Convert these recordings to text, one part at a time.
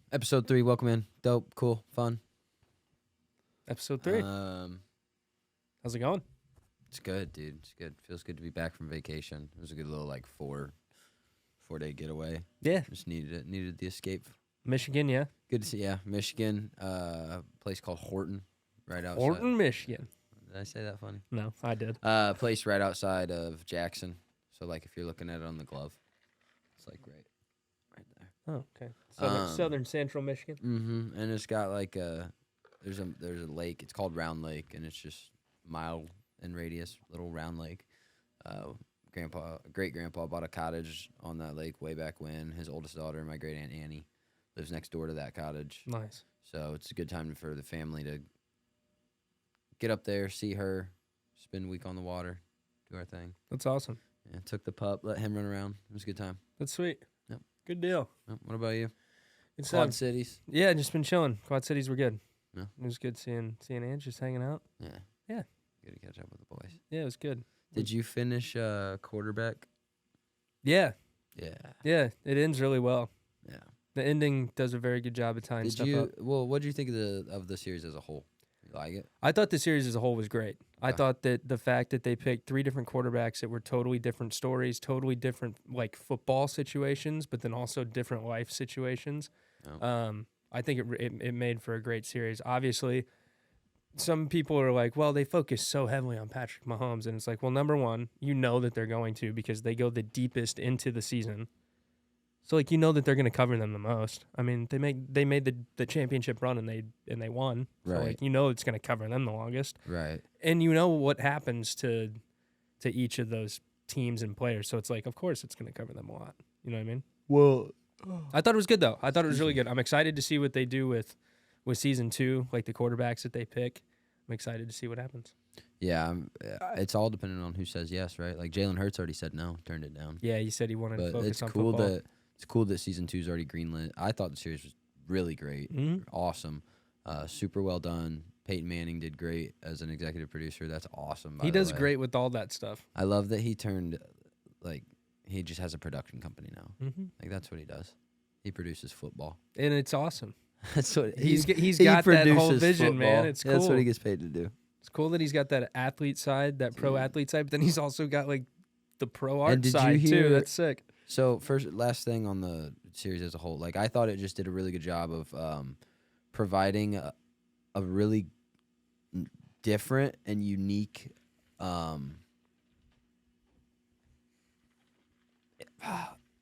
Episode 3, welcome in. Dope, cool, fun. Episode 3. How's it going? It's good, dude. It's good. Feels good to be back from vacation. It was a good little like 4-day getaway. Yeah. Just needed it. Needed the escape. Michigan, yeah. Good to see. Yeah, Michigan. Place called Horton, right outside. Horton, Michigan. Did I say that funny? No, I did. Place right outside of Jackson. So like if you're looking at it on the glove, it's like right there. Oh, okay. Southern Central Michigan. Mm-hmm. And it's got like there's a lake. It's called Round Lake, and it's just mile in radius, little round lake. Great grandpa bought a cottage on that lake way back when. His oldest daughter, my great aunt Annie, lives next door to that cottage. Nice. So it's a good time for the family to get up there, see her, spend a week on the water, do our thing. That's awesome. Yeah, took the pup, let him run around. It was a good time. That's sweet. Yep. Good deal. Yep. What about you? It's Quad Cities. Yeah, just been chilling. Quad Cities were good. Yeah. It was good seeing Ange, just hanging out. Yeah. Yeah. Good to catch up with the boys. Yeah, it was good. Did you finish quarterback? Yeah. Yeah. Yeah, it ends really well. Yeah. The ending does a very good job of tying stuff up. Well, what did you think of the series as a whole? You like it? I thought the series as a whole was great. I Okay. thought that the fact that they picked 3 different quarterbacks that were totally different stories, totally different like football situations, but then also different life situations. Oh. I think it made for a great series. Obviously, some people are like, well, they focus so heavily on Patrick Mahomes, and it's like, well, number one, you know that they're going to because they go the deepest into the season. So like you know that they're going to cover them the most. I mean, they made the championship run and they won. Right. So like you know it's going to cover them the longest. Right. And you know what happens to each of those teams and players. So it's like of course it's going to cover them a lot. You know what I mean? Well, I thought it was good though. I thought it was really good. I'm excited to see what they do with season 2, like the quarterbacks that they pick. I'm excited to see what happens. yeah, it's all dependent on who says yes, right? Like Jalen Hurts already said no, turned it down. Yeah, he said he wanted to But focus it's on cool football. it's cool that season 2's already greenlit. I thought the series was really great, awesome, super well done. Peyton Manning did great as an executive producer. That's awesome. He does great with all that stuff. I love that he turned he just has a production company now. Mm-hmm. Like that's what he does. He produces football. And it's awesome. That's what He's got he that whole produces vision, man. football. It's cool. That's what he gets paid to do. It's cool that he's got that athlete side, that pro athlete side, but then he's also got like the pro And art did side you hear- too. That's sick. So last thing on the series as a whole, like I thought it just did a really good job of providing a really different and unique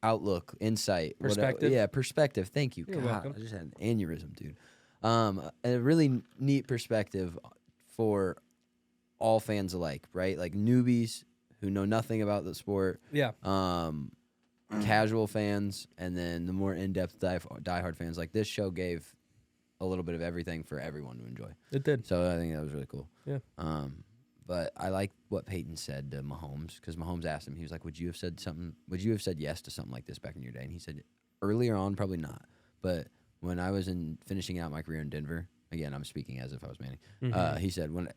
outlook, insight, Perspective. Perspective. Thank you. You're God, welcome. I just had an aneurysm, dude. A really neat perspective for all fans alike, right? Like newbies who know nothing about the sport, Yeah. casual fans, and then the more in-depth diehard fans. Like this show gave a little bit of everything for everyone to enjoy. It did. So I think that was really cool. Yeah. But I like what Peyton said to Mahomes because Mahomes asked him, he was like, would you have said yes to something like this back in your day? And he said, earlier on, probably not. But when I was finishing out my career in Denver, again, I'm speaking as if I was Manning. Mm-hmm. He said, when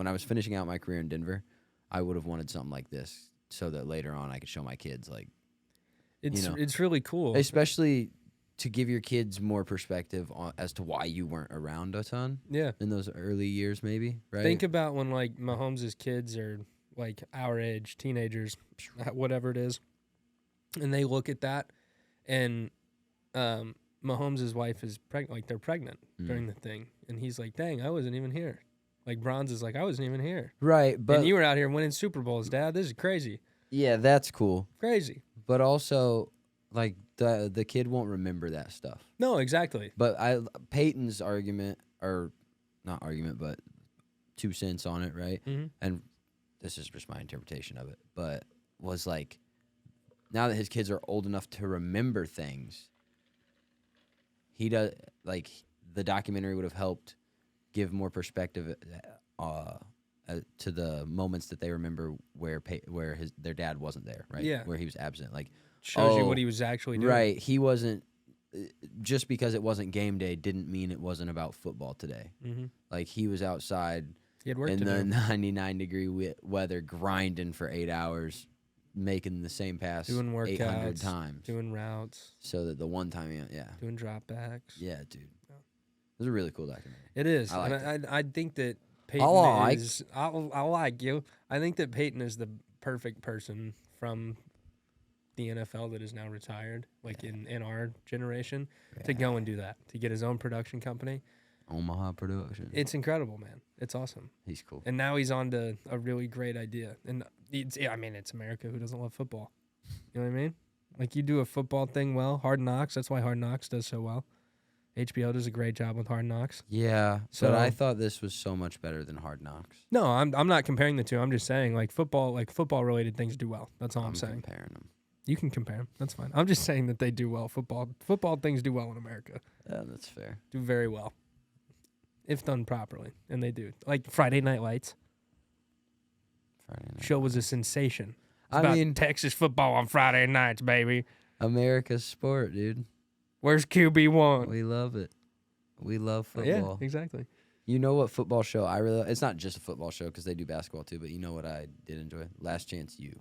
I was finishing out my career in Denver, I would have wanted something like this so that later on I could show my kids, like, It's really cool. especially to give your kids more perspective as to why you weren't around a ton. Yeah. In those early years, maybe, right? Think about when like Mahomes' kids are like our age, teenagers, whatever it is, and they look at that, and Mahomes' wife is pregnant, like they're pregnant during the thing, and he's like, "Dang, I wasn't even here." Like Bronze is like, "I wasn't even here." Right, but and you were out here winning Super Bowls, Dad. This is crazy. yeah, that's cool. Crazy. But also, like the kid won't remember that stuff. No, exactly. But Peyton's argument, or not argument, but 2 cents on it, right? Mm-hmm. And this is just my interpretation of it, but was like, now that his kids are old enough to remember things, he does like the documentary would have helped give more perspective to the moments that they remember where their dad wasn't there, right? Yeah. Where he was absent. Like, Shows you what he was actually doing. right. He wasn't, just because it wasn't game day didn't mean it wasn't about football today. Mm-hmm. Like, he was outside He had work in to the do. 99-degree weather, grinding for 8 hours, making the same pass Doing 800 workouts, times. doing routes, So that the one time, doing drop backs. Yeah, dude. Yeah. It was a really cool documentary. It is. I liked And I think that Peyton is... I like you. I think that Peyton is the perfect person from the NFL that is now retired, like in our generation, to go and do that, to get his own production company. Omaha Production. It's incredible, man. It's awesome. He's cool. And now he's on to a really great idea. And it's America. Who doesn't love football? You know what I mean? Like, you do a football thing well. Hard Knocks. That's why Hard Knocks does so well. HBO does a great job with Hard Knocks. Yeah, So- but I thought this was so much better than Hard Knocks. No, I'm not comparing the two. I'm just saying, like, football related things do well. That's all I'm saying. Comparing them. You can compare them. That's fine. I'm just saying that they do well. Football things do well in America. Yeah, that's fair. Do very well. If done properly. And they do. Like Friday Night Lights. Friday night. Show was a sensation. It's I about mean, Texas football on Friday nights, baby. America's sport, dude. Where's QB1? We love it. We love Yeah, football. exactly. You know what football show I really? It's not just a football show because they do basketball too. But you know what I did enjoy? Last Chance U.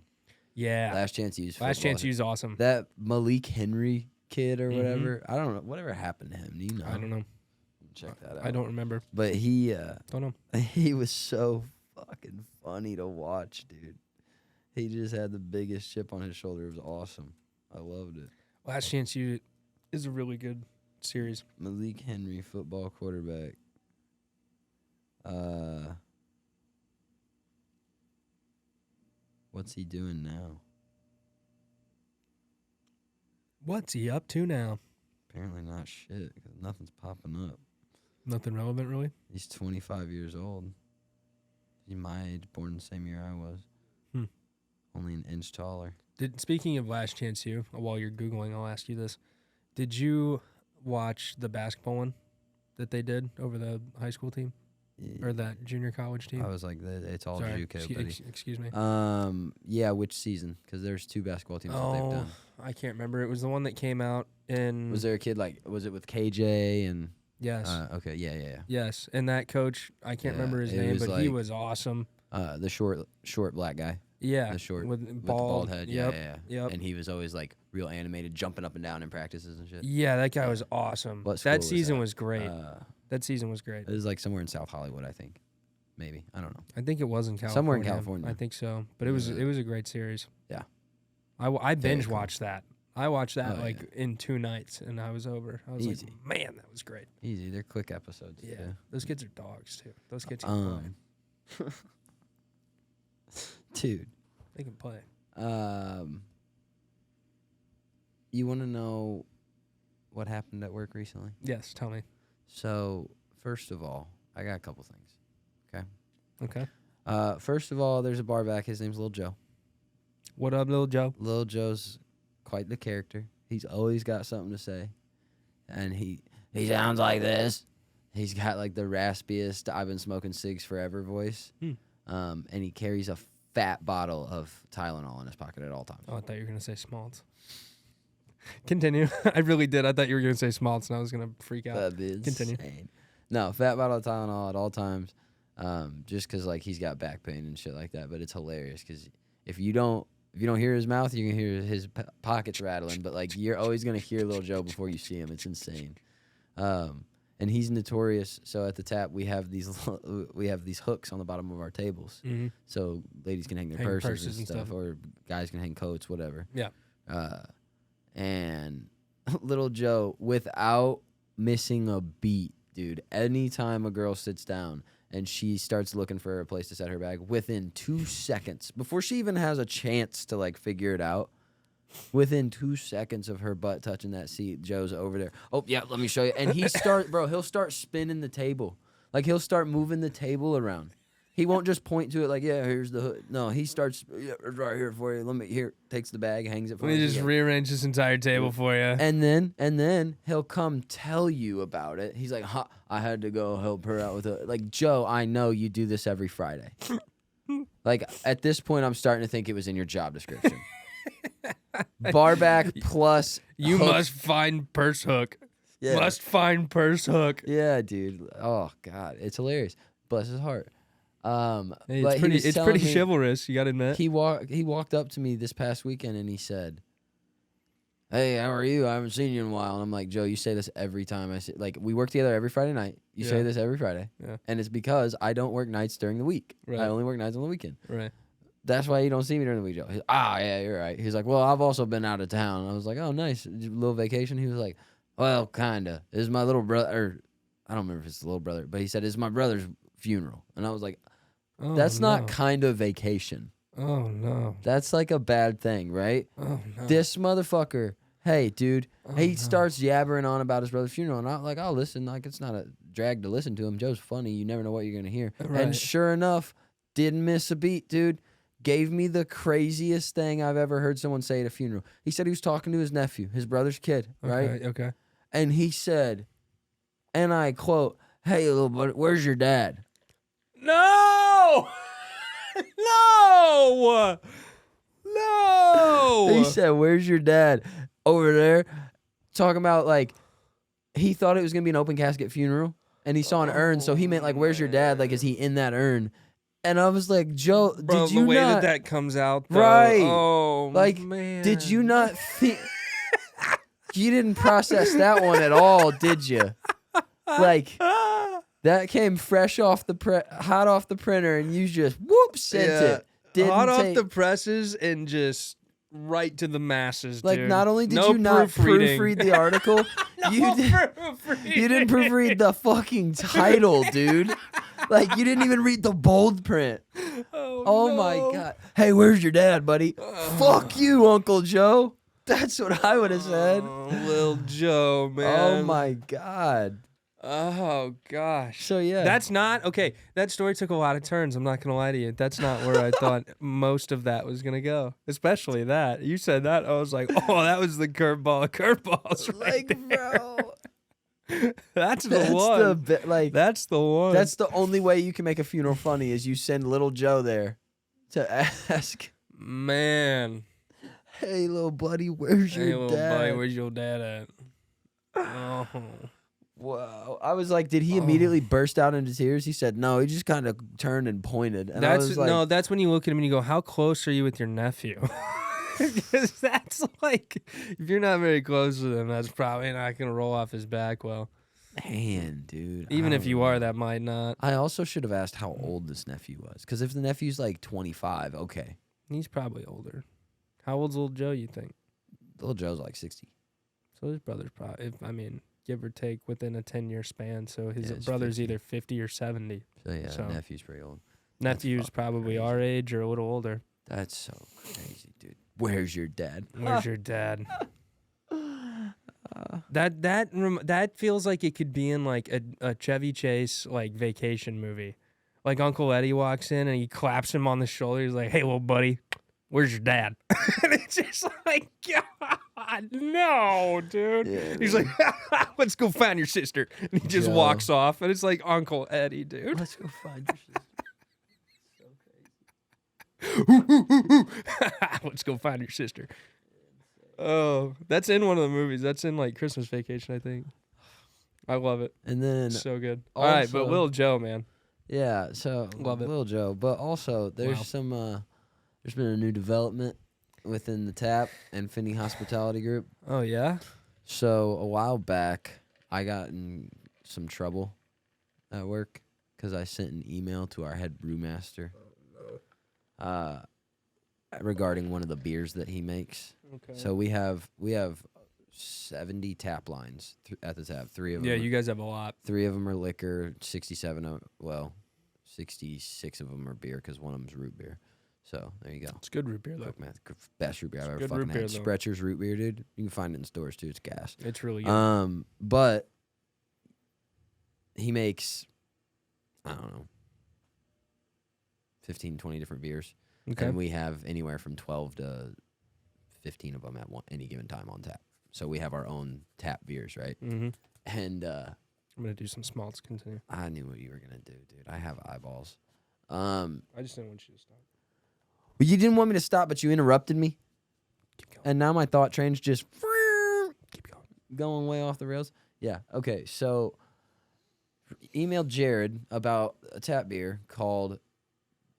Yeah. Last Chance U's football. Last Chance U's awesome. That Malik Henry kid or Mhm. whatever. I don't know. Whatever happened to him? Do you know? I don't know. Check that out. I don't remember. But he Don't know. he was so fucking funny to watch, dude. He just had the biggest chip on his shoulder. It was awesome. I loved it. Last Chance U is a really good series. Malik Henry, football quarterback. What's he doing now? What's he up to now? Apparently not shit because nothing's popping up. Nothing relevant, really? He's 25 years old. He's my age, born the same year I was. Hmm. Only an inch taller. Speaking of Last Chance U, while you're Googling, I'll ask you this. Did you watch the basketball one that they did over the high school team? Or that junior college team? I was like, it's all Sorry, JUCO, buddy. excuse me. Yeah, which season? Because there's 2 basketball teams that they've Oh, done. I can't remember. It was the one that came out in... Was there a kid was it with KJ and? Yes. Okay, yeah. Yes, and that coach, I can't Yeah, remember his it name, was but he like- was awesome. The short black guy. Yeah, The short with with the bald, bald head. Yep, Yeah. yep. And he was always like real animated, jumping up and down in practices and shit. Yeah, that guy was awesome. What school That was season that? was great. That season was great. It was like somewhere in South Hollywood, I think. Maybe, I don't know. I think it was in California. Somewhere in California. I think so. But it was a great series. Yeah. I binge cool. watched that. I watched that Oh, like in 2 nights, and I was over. I was Easy. like, man, that was great. Easy, they're quick episodes. Yeah. too. Those kids are dogs too. Those kids can play. Dude. They can play. You want to know what happened at work recently? Yes, tell me. So, first of all, I got a couple things. Okay. First of all, there's a bar back. His name's Lil Joe. What up, little Joe? Lil Joe's quite the character. He's always got something to say. And he sounds like this. He's got like the raspiest I've been smoking cigs forever voice. And he carries a fat bottle of Tylenol in his pocket at all times. Oh, I thought you were gonna say Smalls. Continue. I really did. I thought you were gonna say Smalls, and I was gonna freak out. That'd be Continue. insane. No, fat bottle of Tylenol at all times. Just because like he's got back pain and shit like that. But it's hilarious because if you don't hear his mouth, you can hear his pockets rattling. But like you're always gonna hear Lil Joe before you see him. It's insane. And he's notorious. So at the tap we have these hooks on the bottom of our tables, so ladies can hang their purses and stuff, or guys can hang coats, whatever. Yeah. And Little Joe, without missing a beat, dude. Anytime a girl sits down and she starts looking for a place to set her bag, within 2 seconds, before she even has a chance to like figure it out, within 2 seconds of her butt touching that seat, Joe's over there. Oh yeah, let me show you. And he'll start spinning the table. Like he'll start moving the table around. He won't just point to it like, yeah, here's the hood. No, he starts, yeah, it's right here for you. Let me, here, takes the bag, hangs it for Let me you. just rearrange this entire table for you. And then he'll come tell you about it. He's like, I had to go help her out with it. Like, Joe, I know you do this every Friday. Like, at this point, I'm starting to think it was in your job description. Bar back plus You hook. must find purse hook. Yeah. Must find purse hook. Yeah, dude. Oh, God. It's hilarious. Bless his heart. Hey, but it's pretty me, chivalrous, you gotta admit. He walked up to me this past weekend and he said, hey, how are you? I haven't seen you in a while. And I'm like, Joe, you say this every time I say, like, we work together every Friday night. You say this every Friday. Yeah. And it's because I don't work nights during the week. Right. I only work nights on the weekend. Right. That's why you don't see me during the week, Joe. He's, yeah, you're right. He's like, well, I've also been out of town. And I was like, oh, nice. Little vacation. He was like, well, kinda. This is my little brother, or I don't remember if it's a little brother, but he said, it's my brother's funeral. And I was like, that's not kind of vacation. Oh, no. That's like a bad thing, right? Oh, no. This motherfucker, hey, dude, he starts yabbering on about his brother's funeral. And I'm like, I'll listen. Like, it's not a drag to listen to him. Joe's funny. You never know what you're going to hear. Right. And sure enough, didn't miss a beat, dude. Gave me the craziest thing I've ever heard someone say at a funeral. He said he was talking to his nephew, his brother's kid, right? Okay. And he said, and I quote, hey, little buddy, where's your dad? No! No! No! He said, where's your dad? Over there. Talking about, like, he thought it was going to be an open casket funeral, and he saw an urn, so he meant, like, where's your dad? Like, is he in that urn? And I was like, Joe, Bro, did you the way not... that comes out, though. Right. Oh, like, man. did you not think... You didn't process that one at all, did you? Like, that came fresh off the hot off the printer, and you just sent it. Didn't hot off the presses and just right to the masses. Like, dude. not only did No you not proofreading. proofread the article, you didn't proofread the fucking title, dude. Like, you didn't even read the bold print. Oh my God. Hey, where's your dad, buddy? Fuck you, Uncle Joe. That's what I would have said. Lil Joe, man. Oh my God. Oh gosh. So yeah. That's not okay. That story took a lot of turns. I'm not gonna lie to you. That's not where I thought most of that was gonna go. Especially that. You said that. I was like, oh, that was the curveball of curveballs right like, there. Bro. That's the one. That's the one. That's the only way you can make a funeral funny is you send little Joe there to ask. Man. Hey, little buddy, where's your dad? Hey, little buddy, where's your dad at? Oh. Wow. I was like, did he immediately burst out into tears? He said, no, he just kind of turned and pointed. And I was like, no, that's when you look at him and you go, how close are you with your nephew? Because that's like, if you're not very close with him, that's probably not going to roll off his back well. Man, dude. Even if you are, that might not. I also should have asked how old this nephew was. Because if the nephew's like 25, okay. He's probably older. How old's little Joe, you think? Little Joe's like 60. So his brother's probably, give or take within a 10-year span. So his it's brother's 50. either 50 or 70. So yeah, So, nephew's pretty old. Nephew's probably crazy. our age or a little older. That's so crazy, dude. Where's your dad? Where's your dad? That feels like it could be in like a Chevy Chase like vacation movie. Like Uncle Eddie walks in and he claps him on the shoulder. He's like, "Hey, little buddy, where's your dad?" And it's just like, God, no, dude. Yeah, He's like, "Let's go find your sister." And he just Joe. walks off. And it's like Uncle Eddie, dude. Let's go find your sister. Let's go find your sister. Oh, that's in one of the movies. That's in like Christmas Vacation, I think. I love it. And then So good. All right, but also- Lil Joe, man. yeah, so Love it. Lil Joe. But also there's some there's been a new development within the TAP and Finney Hospitality Group. Oh yeah. So a while back I got in some trouble at work because I sent an email to our head brewmaster regarding one of the beers that he makes. Okay. So we have 70 tap lines at the tap. 3 of them. Yeah, you guys have a lot. 3 of them are liquor. 66 of them are beer because one of them's root beer. So there you go. It's good root beer though. Quick math. Best root beer I've ever good fucking root beer, had. though. Sprecher's root beer, dude. You can find it in stores too. It's gas. It's really good. But he makes, I don't know, 15, 20 different beers. Okay. And we have anywhere from 12 to 15 of them at any given time on tap. So we have our own tap beers, right? Mm-hmm. And I'm gonna do some smalls. Continue. I knew what you were gonna do, dude. I have eyeballs. I just didn't want you to stop. Well, you didn't want me to stop, but you interrupted me. Keep going. And now my thought train's just Keep going. going way off the rails. Yeah. Okay. So emailed Jared about a tap beer called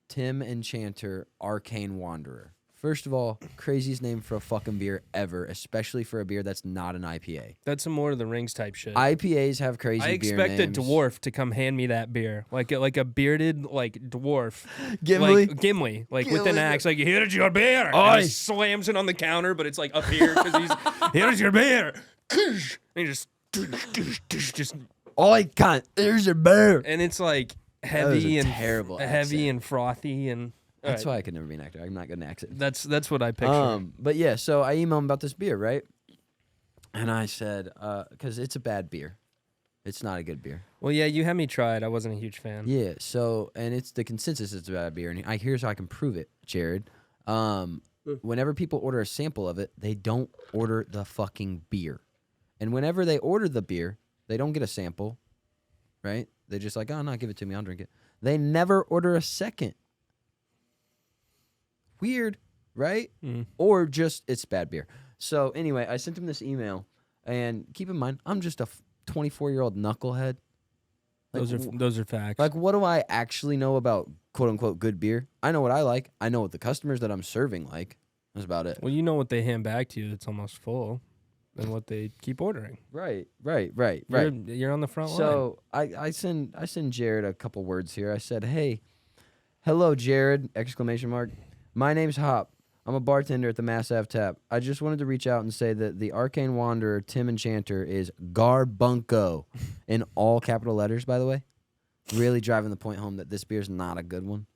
Tim Enchanter Arcane Wanderer. First of all, craziest name for a fucking beer ever, especially for a beer that's not an IPA. That's some Lord of the Rings type shit. IPAs have crazy I beer expect names. a dwarf to come hand me that beer, like a bearded dwarf, Gimli? like Gimli, with an Gimli. axe, like here's your beer. Oi. And he slams it on the counter, but it's like up here because he's here's your beer. And he just Oh, I can't. There's a bear. and it's like was heavy a and terrible heavy accent. and frothy and That's all right. why I could never be an actor. I'm not good at accents. That's what I picture. But yeah, so I emailed him about this beer, right? And I said, because it's a bad beer. It's not a good beer. Well, yeah, you had me try it. I wasn't a huge fan. Yeah, so, and it's the consensus it's a bad beer. And here's how I can prove it, Jared. Whenever people order a sample of it, they don't order the fucking beer. And whenever they order the beer, they don't get a sample, right? They're just like, oh, no, give it to me. I'll drink it. They never order a second. Weird, right? Mm. Or just it's bad beer. So anyway, I sent him this email, and keep in mind, I'm just a 24-year-old knucklehead. Like, Those are facts. like, what do I actually know about quote unquote good beer? I know what I like. I know what the customers that I'm serving like. That's about it. well, you know what they hand back to you that's almost full, and what they keep ordering. Right. You're on the front line. So I send Jared a couple words here. I said, hey, hello, Jared! ! My name's Hop. I'm a bartender at the Mass Ave Tap. I just wanted to reach out and say that the Arcane Wanderer Tim Enchanter is GARBUNKO in all capital letters, by the way. Really driving the point home that this beer is not a good one.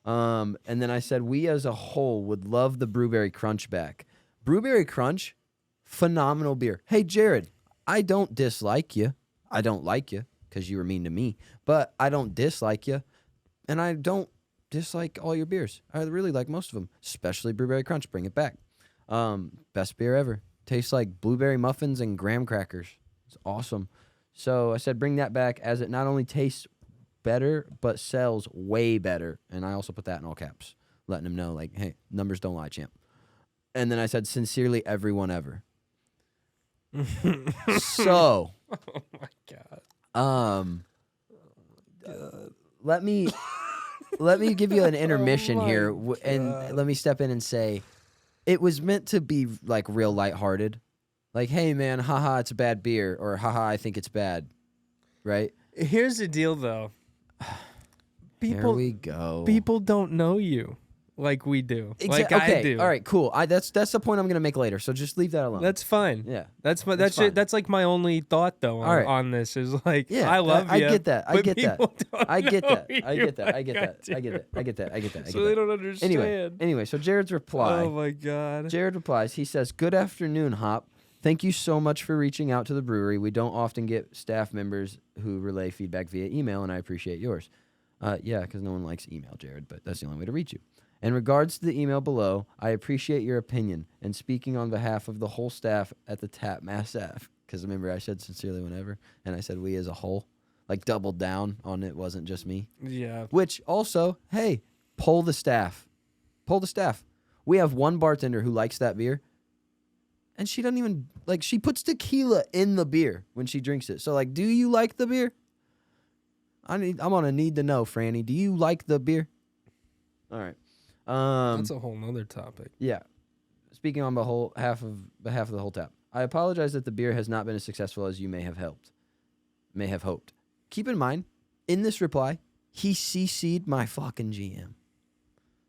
And then I said, we as a whole would love the Brewberry Crunch back. Brewberry Crunch, phenomenal beer. Hey, Jared, I don't dislike you. I don't like you because you were mean to me. But I don't dislike you. And I don't dislike all your beers. I really like most of them, especially Brewberry Crunch. Bring it back. Best beer ever. Tastes like blueberry muffins and graham crackers. It's awesome. So I said bring that back as it not only tastes better, but sells way better. And I also put that in all caps, letting him know, like, hey, numbers don't lie, champ. And then I said, sincerely, everyone ever. So, oh my god. let me give you an intermission Oh my here, and let me step in and say, it was meant to be like real lighthearted, like, hey man, haha, it's a bad beer, or haha, I think it's bad, right? Here's the deal, though. Here we go. People don't know you like we do. Like okay. I do. All right, cool. That's the point I'm gonna make later. So just leave that alone. That's fine. yeah. That's fine. that's like my only thought though on, All right. on this is like Yeah, I love I you. get that. I but get that. people don't I get know that. I you get that. I like get that. do. I get it. I get that. I get that. I So get they that. don't understand. Anyway, so Jared's reply. Oh my god. Jared replies, he says, good afternoon, Hop. Thank you so much for reaching out to the brewery. We don't often get staff members who relay feedback via email, and I appreciate yours. Yeah, because no one likes email, Jared, but that's the only way to reach you. In regards to the email below, I appreciate your opinion, and speaking on behalf of the whole staff at the Tap Mass Ave, because remember I said sincerely whenever, and I said we as a whole, like doubled down on it wasn't just me. Yeah. Which also, hey, poll the staff. Poll the staff. We have one bartender who likes that beer, and she doesn't even, like, she puts tequila in the beer when she drinks it. So, like, do you like the beer? I'm gonna need to know, Franny. Do you like the beer? All right. That's a whole nother topic. Yeah. Speaking on behalf of the whole tap, I apologize that the beer has not been as successful as you may have hoped. Keep in mind, in this reply, he CC'd my fucking GM.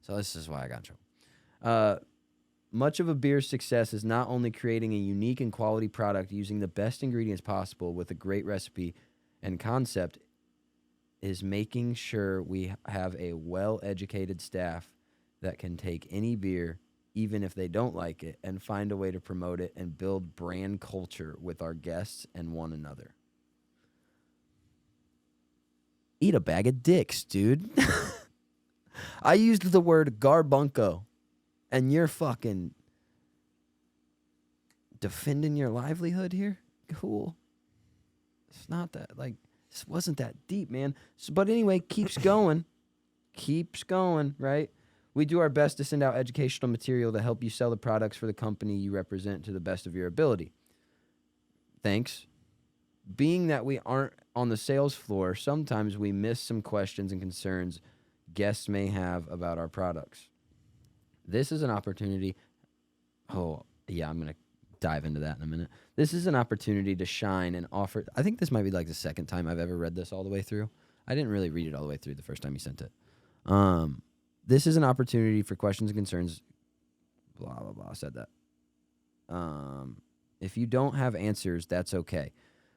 So this is why I got in trouble. Much of a beer's success is not only creating a unique and quality product using the best ingredients possible with a great recipe and concept, is making sure we have a well-educated staff that can take any beer, even if they don't like it, and find a way to promote it and build brand culture with our guests and one another. Eat a bag of dicks, dude. I used the word GARBUNKO, and you're fucking defending your livelihood here? Cool. It's not that, like, this wasn't that deep, man. So, but anyway, keeps going. Keeps going, right? We do our best to send out educational material to help you sell the products for the company you represent to the best of your ability. Thanks. Being that we aren't on the sales floor, sometimes we miss some questions and concerns guests may have about our products. This is an opportunity. Oh, yeah, I'm going to dive into that in a minute. This is an opportunity to shine and offer. I think this might be like the second time I've ever read this all the way through. I didn't really read it all the way through the first time you sent it. This is an opportunity for questions and concerns. Blah, blah, blah. I said that. If you don't have answers, that's okay.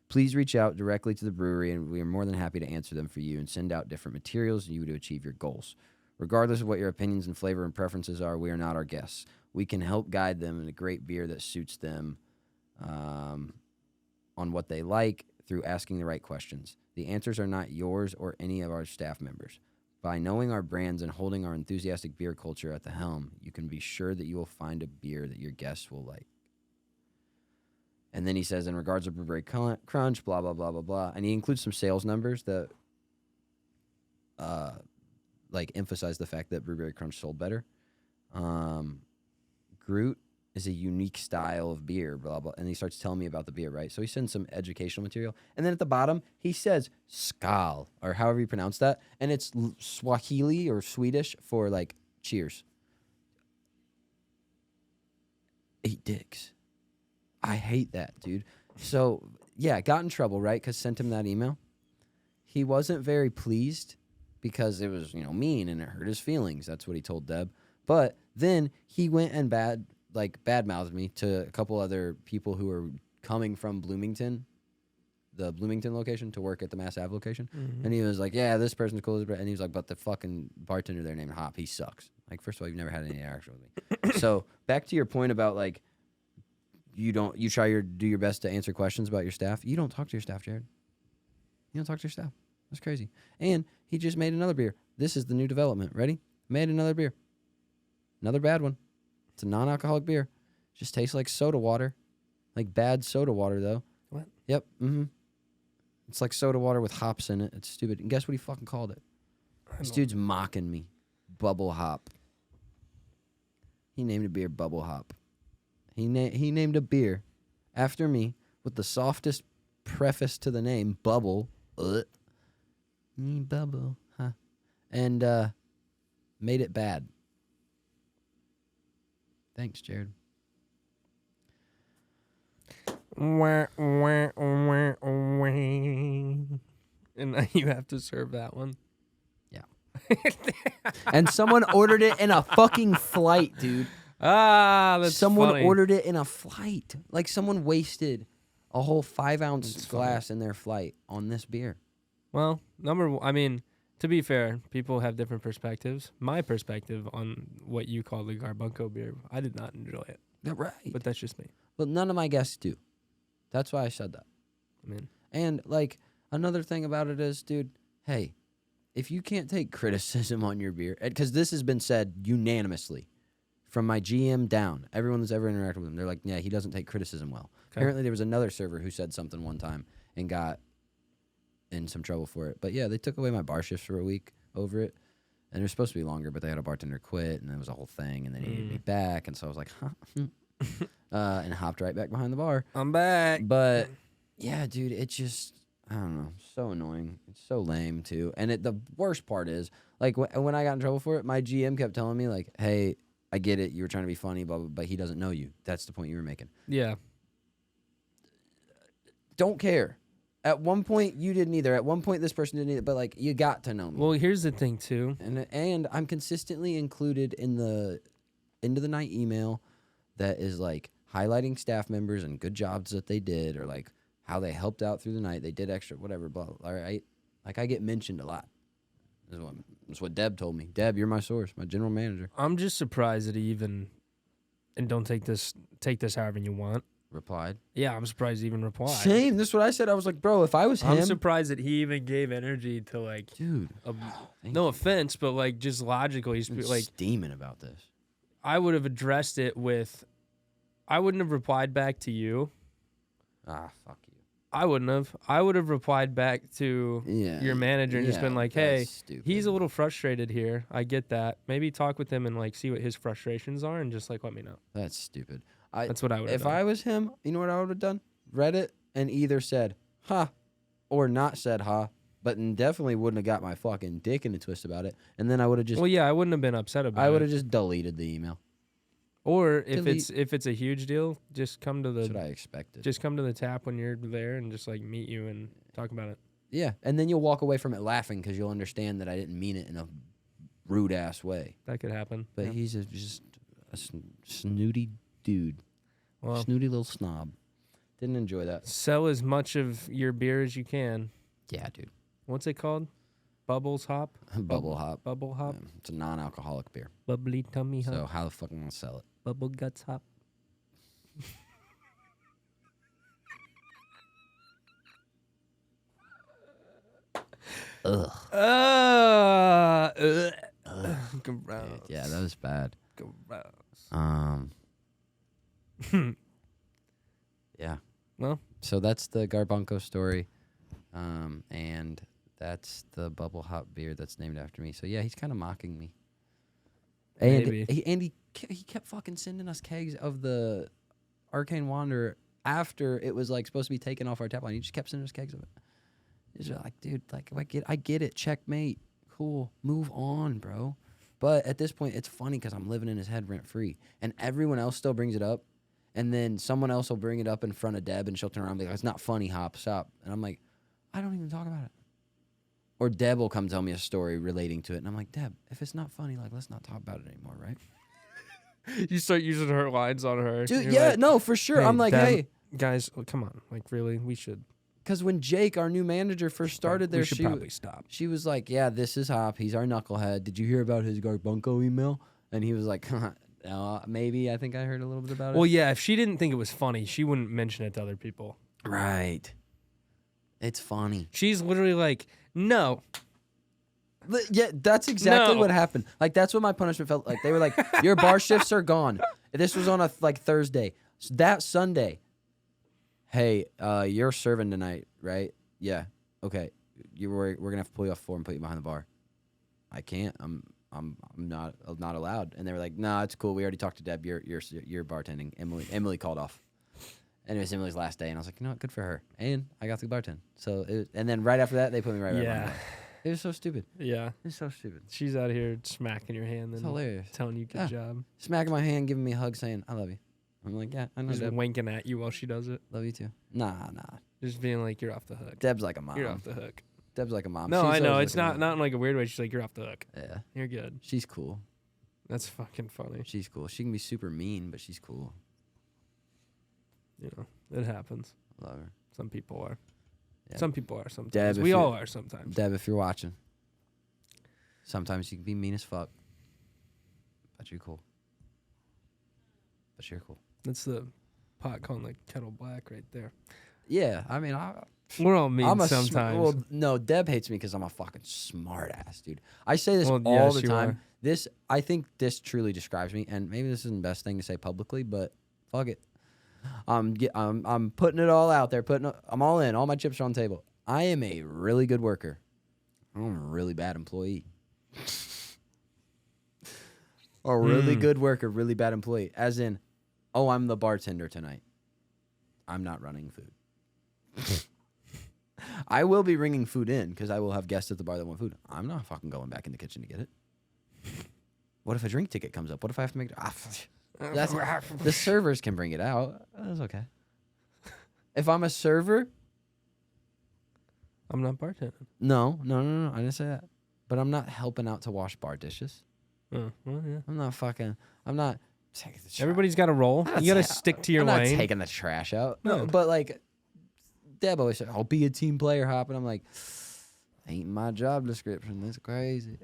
Please reach out directly to the brewery, and we are more than happy to answer them for you and send out different materials you to achieve your goals. Regardless of what your opinions and flavor and preferences are, we are not our guests. We can help guide them in a great beer that suits them on what they like through asking the right questions. The answers are not yours or any of our staff members. By knowing our brands and holding our enthusiastic beer culture at the helm, you can be sure that you will find a beer that your guests will like. And then he says, in regards to Blueberry Crunch, blah, blah, blah, blah, blah. And he includes some sales numbers that emphasize the fact that Blueberry Crunch sold better. Groot is a unique style of beer, blah, blah. And he starts telling me about the beer, right? So he sends some educational material. And then at the bottom, he says Skal, or however you pronounce that. And it's Swahili or Swedish for, like, cheers. 8 dicks. I hate that, dude. So, yeah, got in trouble, right? Because sent him that email. He wasn't very pleased because it was, mean and it hurt his feelings. That's what he told Deb. But then he went and bad-mouthed me to a couple other people who were coming from Bloomington, the Bloomington location, to work at the Mass Ave location. Mm-hmm. And he was like, yeah, this person's cool. And he was like, but the fucking bartender there named Hop, he sucks. Like, first of all, you've never had any interaction with me. So back to your point about, like, do your best to answer questions about your staff. You don't talk to your staff, Jared. You don't talk to your staff. That's crazy. And he just made another beer. This is the new development. Ready? Made another beer. Another bad one. It's a non-alcoholic beer. Just tastes like soda water. Like bad soda water, though. What? Yep. Mm-hmm. It's like soda water with hops in it. It's stupid. And guess what he fucking called it? This dude's mocking me. Bubble Hop. He named a beer Bubble Hop. He named a beer after me with the softest preface to the name, Bubble. Bubble, huh? And made it bad. Thanks, Jared. And now you have to serve that one. Yeah. And someone ordered it in a fucking flight, dude. That's someone funny. ordered it in a flight. Like someone wasted a whole 5-ounce glass in their flight on this beer. Well, to be fair, people have different perspectives. My perspective on what you call the Garbunko beer, I did not enjoy it. Right. But that's just me. Well, none of my guests do. That's why I said that. And, like, another thing about it is, dude, hey, if you can't take criticism on your beer, because this has been said unanimously from my GM down, everyone that's ever interacted with him, they're like, yeah, he doesn't take criticism well. Okay. Apparently there was another server who said something one time and got in some trouble for it. But, yeah, they took away my bar shifts for a week over it. And it was supposed to be longer, but they had a bartender quit, and it was a whole thing, and they needed me back. And so I was like, huh? And hopped right back behind the bar. I'm back. But, yeah, dude, it just, I don't know, so annoying. It's so lame, too. And the worst part is, like, when I got in trouble for it, my GM kept telling me, like, hey, I get it. You were trying to be funny, blah, blah, but he doesn't know you. That's the point you were making. Yeah. Don't care. At one point, you didn't either. At one point, this person didn't either. But, like, you got to know me. Well, here's the thing, too. And I'm consistently included in the end of the night email that is, like, highlighting staff members and good jobs that they did, or, like, how they helped out through the night. They did extra, whatever, blah, blah, all right? Like, I get mentioned a lot. That's what Deb told me. Deb, you're my source, my general manager. I'm just surprised that he even, and don't take this however you want, replied. Yeah, I'm surprised he even replied. Same. This is what I said. I was like, bro, if I was him, I'm surprised that he even gave energy to like, dude. no offense, but like just logically, he's I'm like, steaming about this. I would have addressed it with, I wouldn't have replied back to you. Ah, fuck you. I wouldn't have. I would have replied back to your manager and just been like, hey, he's a little frustrated here. I get that. Maybe talk with him and like see what his frustrations are and just like let me know. That's stupid. That's what I would have If done. I was him, you know what I would have done? Read it and either said, ha, or not said, ha, but definitely wouldn't have got my fucking dick in a twist about it. And then I would have just... Well, yeah, I wouldn't have been upset about it. I would have just deleted the email. Or if it's a huge deal, just come to the... That's what I expected. Just come to the tap when you're there and just like meet you and talk about it. Yeah, and then you'll walk away from it laughing because you'll understand that I didn't mean it in a rude-ass way. That could happen. But he's just a snooty dude. Well, snooty little snob. Didn't enjoy that. Sell as much of your beer as you can. Yeah, dude. What's it called? Bubbles Hop? Bubble Hop. Bubble Hop? Yeah, it's a non-alcoholic beer. Bubbly Tummy Hop? So how the fuck am I going to sell it? Bubble Guts Hop? Ugh. Gross. Yeah, that was bad. Gross. Yeah. Well, so that's the Garbunko story, and that's the Bubble Hop beer that's named after me. So yeah, he's kind of mocking me. Maybe. And he kept fucking sending us kegs of the Arcane Wanderer after it was like supposed to be taken off our tap line. He just kept sending us kegs of it. He's like, dude, like I get it, checkmate, cool, move on, bro. But at this point, it's funny because I'm living in his head rent free, and everyone else still brings it up. And then someone else will bring it up in front of Deb, and she'll turn around and be like, it's not funny, Hop, stop. And I'm like, I don't even talk about it. Or Deb will come tell me a story relating to it, and I'm like, Deb, if it's not funny, like, let's not talk about it anymore, right? You start using her lines on her. Dude, yeah, like, no, for sure. Hey, I'm like, Deb, hey. Guys, come on. Like, really? We should. Because when Jake, our new manager, first started there, should probably stop. She was like, yeah, this is Hop. He's our knucklehead. Did you hear about his Garbunko email? And he was like, maybe. I think I heard a little bit about it. Well, yeah, if she didn't think it was funny, she wouldn't mention it to other people. Right. It's funny. She's literally like, no. Yeah, that's exactly what happened. Like, that's what my punishment felt like. They were like, your bar shifts are gone. This was on a Thursday. So that Sunday, hey, you're serving tonight, right? Yeah. Okay. We're gonna have to pull you off the floor and put you behind the bar. I can't. I'm not allowed. And they were like, nah, it's cool. We already talked to Deb. You're bartending. Emily called off. And it was Emily's last day, and I was like, you know what? Good for her. And I got to bartend. So and then right after that, they put me right behind the bar. It was so stupid. Yeah. It's so stupid. She's out here smacking your hand and hilarious. Telling you good job. Smacking my hand, giving me a hug, saying, I love you. I'm like, yeah, I know. Just Deb. winking at you while she does it. Love you too. Nah. Just being like, you're off the hook. Deb's like a mom. You're off the hook. Deb's like a mom. No, I know. It's not in like a weird way. She's like, you're off the hook. Yeah. You're good. She's cool. That's fucking funny. She's cool. She can be super mean, but she's cool. You know, it happens. Love her. Some people are. Yeah. Some people are sometimes. Deb, we all are sometimes. Deb, if you're watching, sometimes you can be mean as fuck, but you're cool. But you're cool. That's the pot calling the kettle black right there. Yeah, I mean, we're all mean sometimes. Well, no, Deb hates me because I'm a fucking smart ass, dude. I say this all the time. I think this truly describes me, and maybe this isn't the best thing to say publicly, but fuck it. I'm putting it all out there. I'm all in. All my chips are on the table. I am a really good worker. I'm a really bad employee. A really good worker, really bad employee. As in, oh, I'm the bartender tonight. I'm not running food. I will be bringing food in because I will have guests at the bar that want food. I'm not fucking going back in the kitchen to get it. What if a drink ticket comes up? What if I have to make it? The servers can bring it out. That's okay. If I'm a server, I'm not bartending. No. I didn't say that. But I'm not helping out to wash bar dishes. Well, yeah. I'm not taking the trash. Everybody's got a role. You got to stick to your lane. I'm not taking the trash out. No, but like, Deb always said, I'll be a team player, Hop. And I'm like, ain't my job description. That's crazy.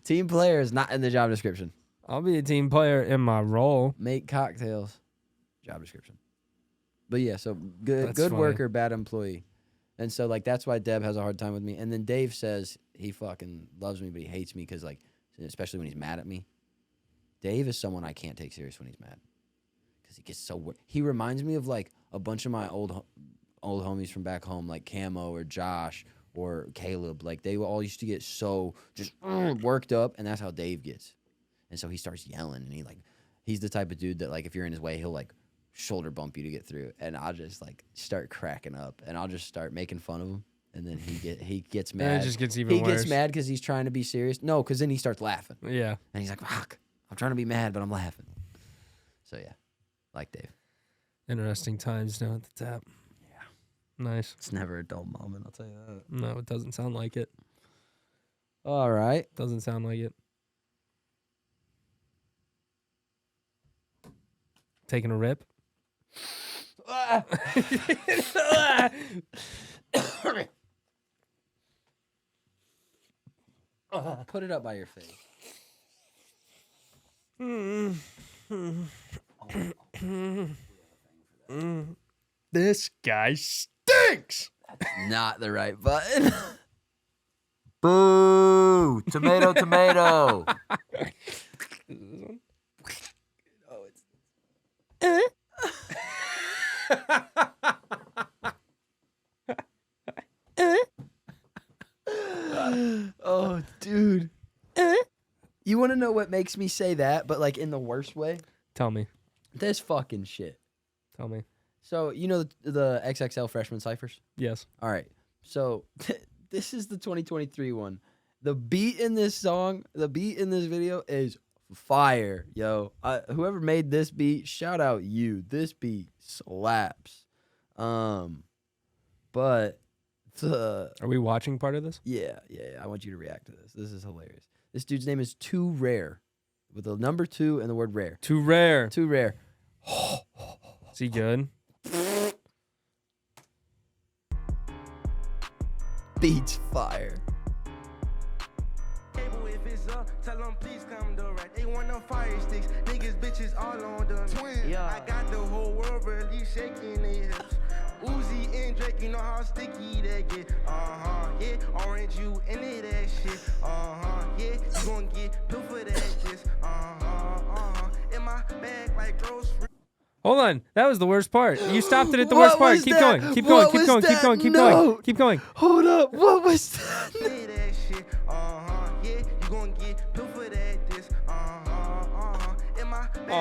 Team player is not in the job description. I'll be a team player in my role. Make cocktails. job description. But yeah, so good That's good funny. worker, bad employee. And so like that's why Deb has a hard time with me. And then Dave says he fucking loves me, but he hates me because like, especially when he's mad at me. Dave is someone I can't take serious when he's mad because he gets so. He reminds me of like a bunch of my old homies from back home, like Camo or Josh or Caleb. Like they all used to get so just worked up, and that's how Dave gets. And so he starts yelling, and he's the type of dude that like if you're in his way, he'll like shoulder bump you to get through, and I'll just like start cracking up, and I'll just start making fun of him, and then he gets mad. And it just gets even worse. He gets mad because he's trying to be serious. No, because then he starts laughing. Yeah. And he's like, fuck, I'm trying to be mad, but I'm laughing. So yeah, like Dave. Interesting times down at the tap. Yeah. Nice. It's never a dull moment, I'll tell you that. No, it doesn't sound like it. All right. Doesn't sound like it. Taking a rip. Put it up by your face. This guy stinks. That's not the right button. Boo! Tomato, tomato. Oh, it's. Oh, dude. You want to know what makes me say that, but like in the worst way? Tell me. This fucking shit. Tell me. So, you know the XXL freshman ciphers? Yes. All right. So, this is the 2023 one. The beat in this song, the beat in this video is fire, yo. Whoever made this beat, shout out you. This beat slaps. But Are we watching part of this? yeah. I want you to react to this. This is hilarious. This dude's name is Too Rare, with the number 2 and the word rare. Too rare. Too Rare. Is he good? Beats fire. If it's up, tell them please come direct. They want them fire sticks, niggas, bitches all on the twin. Yeah. I got the whole world really shaking their hips. Uzi and Drake, you know how sticky they get. Yeah. Orange, you into that shit. Yeah. You gon' get built for that, just. In my bag like grocery. Hold on. That was the worst part. You stopped it at the What worst part. was Keep that? going. Keep What going. Keep was going. Keep that going. Keep note? going. Keep going. Hold up. What was that? That shit. Yeah. You gon' get built for that, just. In my bag like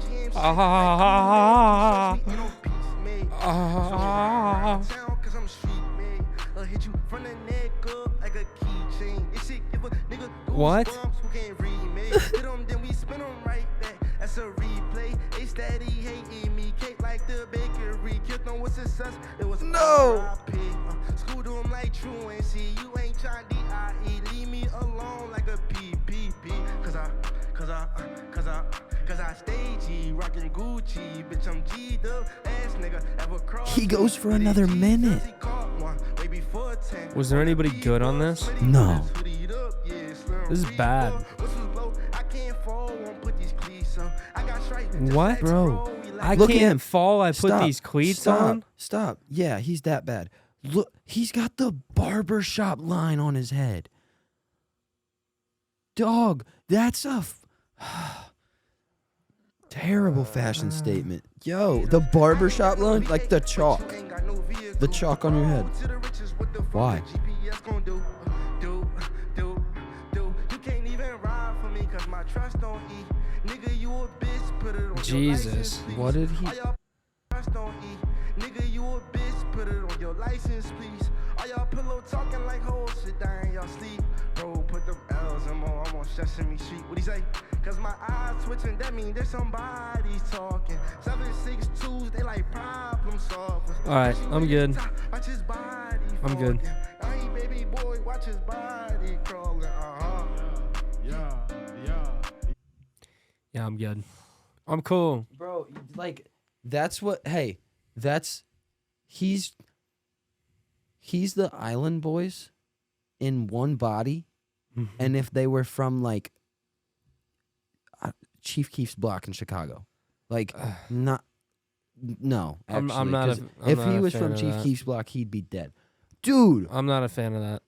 grocery. Cause I'm street made. Hit you from the neck up like a keychain. This shit give a nigga What? goosebumps who can't remake. Hit them, then we spin them right back. That's a replay. They steady hating me. Cake like the bakery. Killed them with success. It was No. R.I.P. School to them like truancy. You ain't tryna D.I.E. Leave me alone like a P.P.P. Cause I stay G, rockin' Gucci, bitch, I'm G'd up, ass nigga, ever cross. He goes for another minute. Was there anybody good on this? No. This is bad. What? Bro. I Look at can't him. fall. I put Stop. these cleats Stop. on. Stop. Yeah, he's that bad. Look, he's got the barbershop line on his head. Dog, that's a terrible fashion statement. Yo, the barbershop line, like the chalk. The chalk on your head. Why? Jesus. What did he? Nigga, you a bitch, put it on your license, please. All y'all pillow talking like hoes, sit down, y'all sleep. Bro, put them L's in more, I'm on Sesame Street. What'd he say? Cause my eyes twitching, that mean there's somebody talking. 762s, they like problem solvers. All right, I'm good. Watch his body I'm good. Now he baby boy, watch his body crawling. Yeah, I'm good. I'm cool. Bro, like, that's what, hey, he's the Island Boys in one body. And if they were from, like, Chief Keef's block in Chicago, Like, not. No, actually, I'm not. 'cause I'm if not he a was fan from of Chief that. Keef's block, he'd be dead, dude. I'm not a fan of that.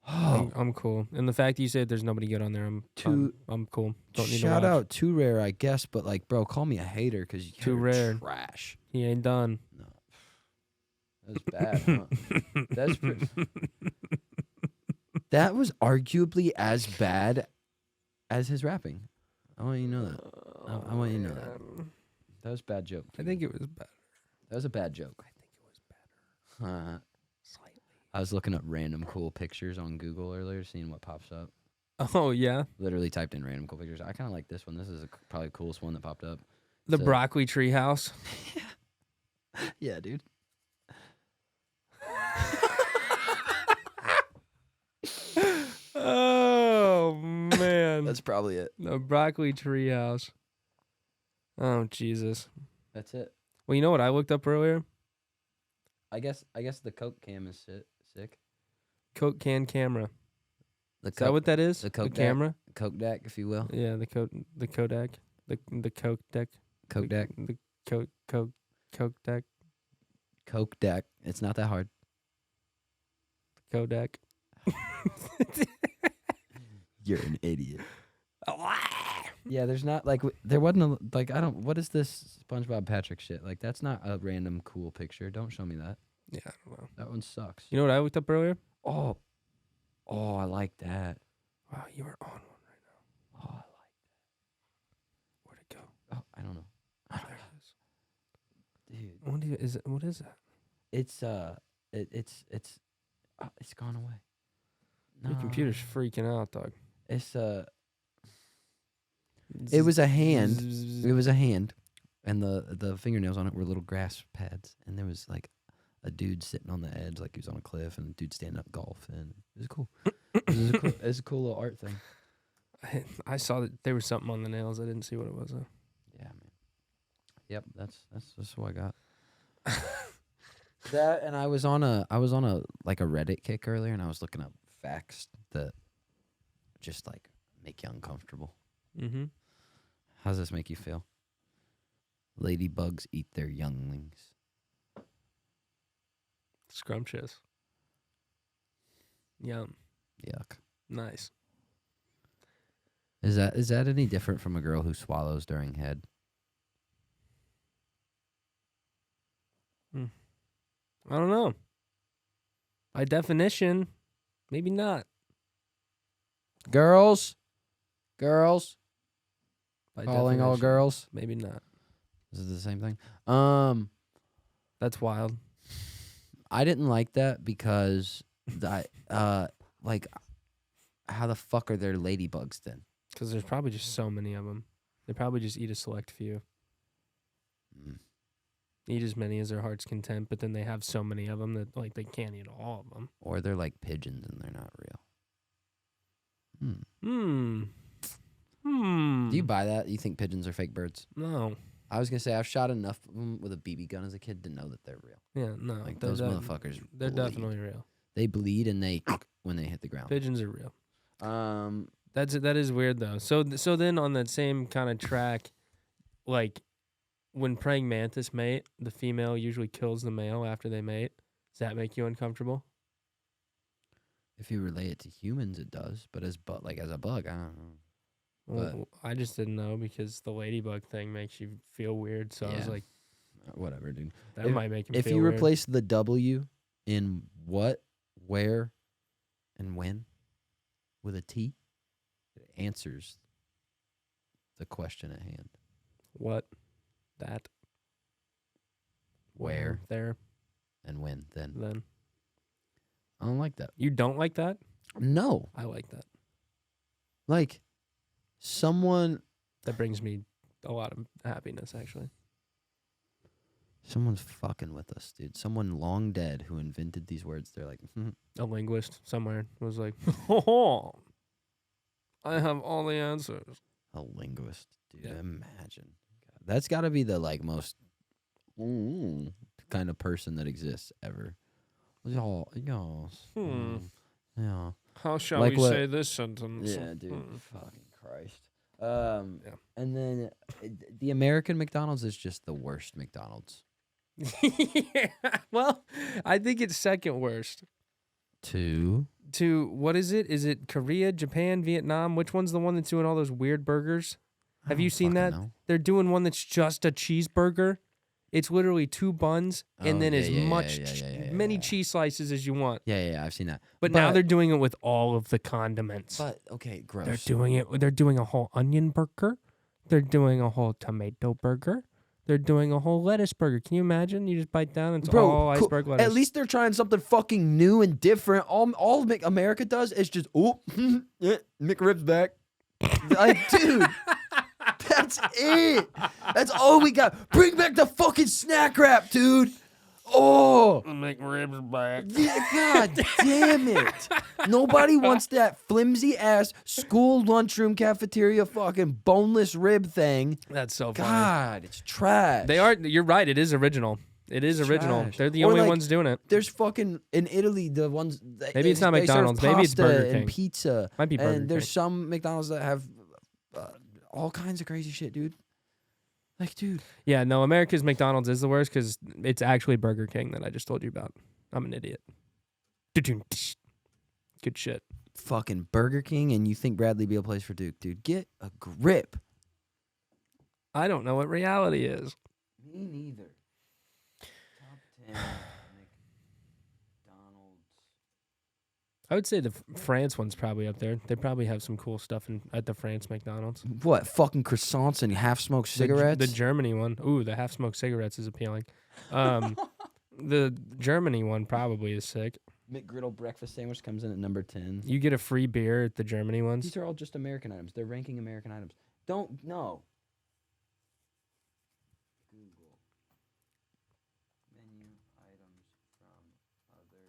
Oh, I'm cool. And the fact that you said there's nobody good on there, I'm cool. Don't need to shout watch. out Too Rare, I guess, but like, bro, call me a hater because you Too Rare. trash. He ain't done. No, that's bad. Huh? That's that was arguably as bad as his rapping. I want you to know that. I want you to know that. That was a bad joke. I think it was better. That was a bad joke. I think it was better. Slightly. I was looking up random cool pictures on Google earlier, seeing what pops up. Oh yeah. Literally typed in random cool pictures. I kind of like this one. This is probably the coolest one that popped up. The So- broccoli treehouse. Yeah, dude. Oh man. That's probably it. The broccoli treehouse. Oh Jesus. That's it. Well, you know what I looked up earlier? I guess the Coke cam is sick. Coke can camera. The Is that what that is? the Coke deck? camera? Coke deck, if you will. Yeah, the Kodak. The Coke deck. Coke deck. The Coke deck. Coke deck. It's not that hard. Kodak. You're an idiot. Yeah, there's not like there wasn't a, like I don't. What is this SpongeBob Patrick shit? Like that's not a random cool picture. Don't show me that. Yeah, I don't know. That one sucks. You know what I looked up earlier? Oh, I like that. Wow, you are on one right now. Oh, I like. Where'd it go? Oh, I don't know. Oh, there it is. Dude, What is that? it's it's gone away. Your computer's freaking out, dog. It's it was a hand. It was a hand, and the fingernails on it were little grass pads, and there was like a dude sitting on the edge, like he was on a cliff, and a dude standing up golfing. It was cool. It was a cool little art thing. I saw that there was something on the nails. I didn't see what it was though. Yeah, man. Yep, that's what I got. That, and I was on a like a Reddit kick earlier, and I was looking up facts that just like make you uncomfortable. Mm-hmm. How does this make you feel? Ladybugs eat their younglings. Scrumptious. Yum. Yuck. Nice. Is that any different from a girl who swallows during head? I don't know. By definition, maybe not. Girls, By calling all definition, girls. Maybe not. Is it the same thing? That's wild. I didn't like that because like, how the fuck are there ladybugs then? Because there's probably just so many of them. They probably just eat a select few. Eat as many as their heart's content, but then they have so many of them that like they can't eat all of them. Or they're like pigeons and they're not real. Do you buy that? You think pigeons are fake birds? No. I was gonna say I've shot enough of them with a BB gun as a kid to know that they're real. Yeah, no. Like those motherfuckers. They're bleed. definitely real. They bleed and they when they hit the ground. Pigeons are real. That is weird though. So then on that same kind of track, like when praying mantis mate, the female usually kills the male after they mate. Does that make you uncomfortable? If you relate it to humans, it does. But as a bug, I don't know. Well, I just didn't know because the ladybug thing makes you feel weird. So I was Yeah. like, Whatever, dude. that might make him If feel you weird. replace the W in what, where, and when with a T, it answers the question at hand. What? That? Where There? and when then. Then? I don't like that. You don't like that? No. I like that. Like, someone... That brings me a lot of happiness, actually. Someone's fucking with us, dude. Someone long dead who invented these words. They're like, A linguist somewhere was like, oh, I have all the answers. a linguist, dude. Yeah. Imagine. God, that's got to be the like most kind of person that exists ever. Yeah. Yeah. How shall Like we what- say this sentence? Yeah, dude. Fucking Christ. And then the American McDonald's is just the worst McDonald's. Yeah. Well, I think it's second worst. To What is it? Is it Korea, Japan, Vietnam? Which one's the one that's doing all those weird burgers? Have you seen that? know. They're doing one that's just a cheeseburger. It's literally 2 buns and then many cheese slices as you want. Yeah, I've seen that. But now they're doing it with all of the condiments. But okay, gross. They're doing a whole onion burger. They're doing a whole tomato burger. They're doing a whole lettuce burger. Can you imagine? You just bite down and it's all iceberg lettuce. At least they're trying something fucking new and different. All America does is just McRib's back. Like, dude, that's it. That's all we got. Bring back the fucking snack wrap, dude. Oh, McRib's back. yeah, God damn it. Nobody wants that flimsy ass school lunchroom cafeteria fucking boneless rib thing. That's so funny. God, it's trash. They are. You're right. It is original. It is original. trash. They're the Or only like, ones doing it. There's fucking in Italy the ones. Maybe it's not they serve McDonald's. Maybe it's pasta Burger and King. pizza. Might be Burger And there's King. some McDonald's that have all kinds of crazy shit, dude. Like, dude. Yeah, no, America's McDonald's is the worst because it's actually Burger King that I just told you about. I'm an idiot. Good shit. Fucking Burger King, and you think Bradley Beal plays for Duke, dude. Get a grip. I don't know what reality is. Me neither. Top 10 McDonald's. I would say the France one's probably up there. They probably have some cool stuff at the France McDonald's. What, fucking croissants and half-smoked cigarettes? The Germany one. Ooh, the half-smoked cigarettes is appealing. The Germany one probably is sick. McGriddle breakfast sandwich comes in at number 10. You get a free beer at the Germany ones. These are all just American items. They're ranking American items. Don't know. Google menu items from other.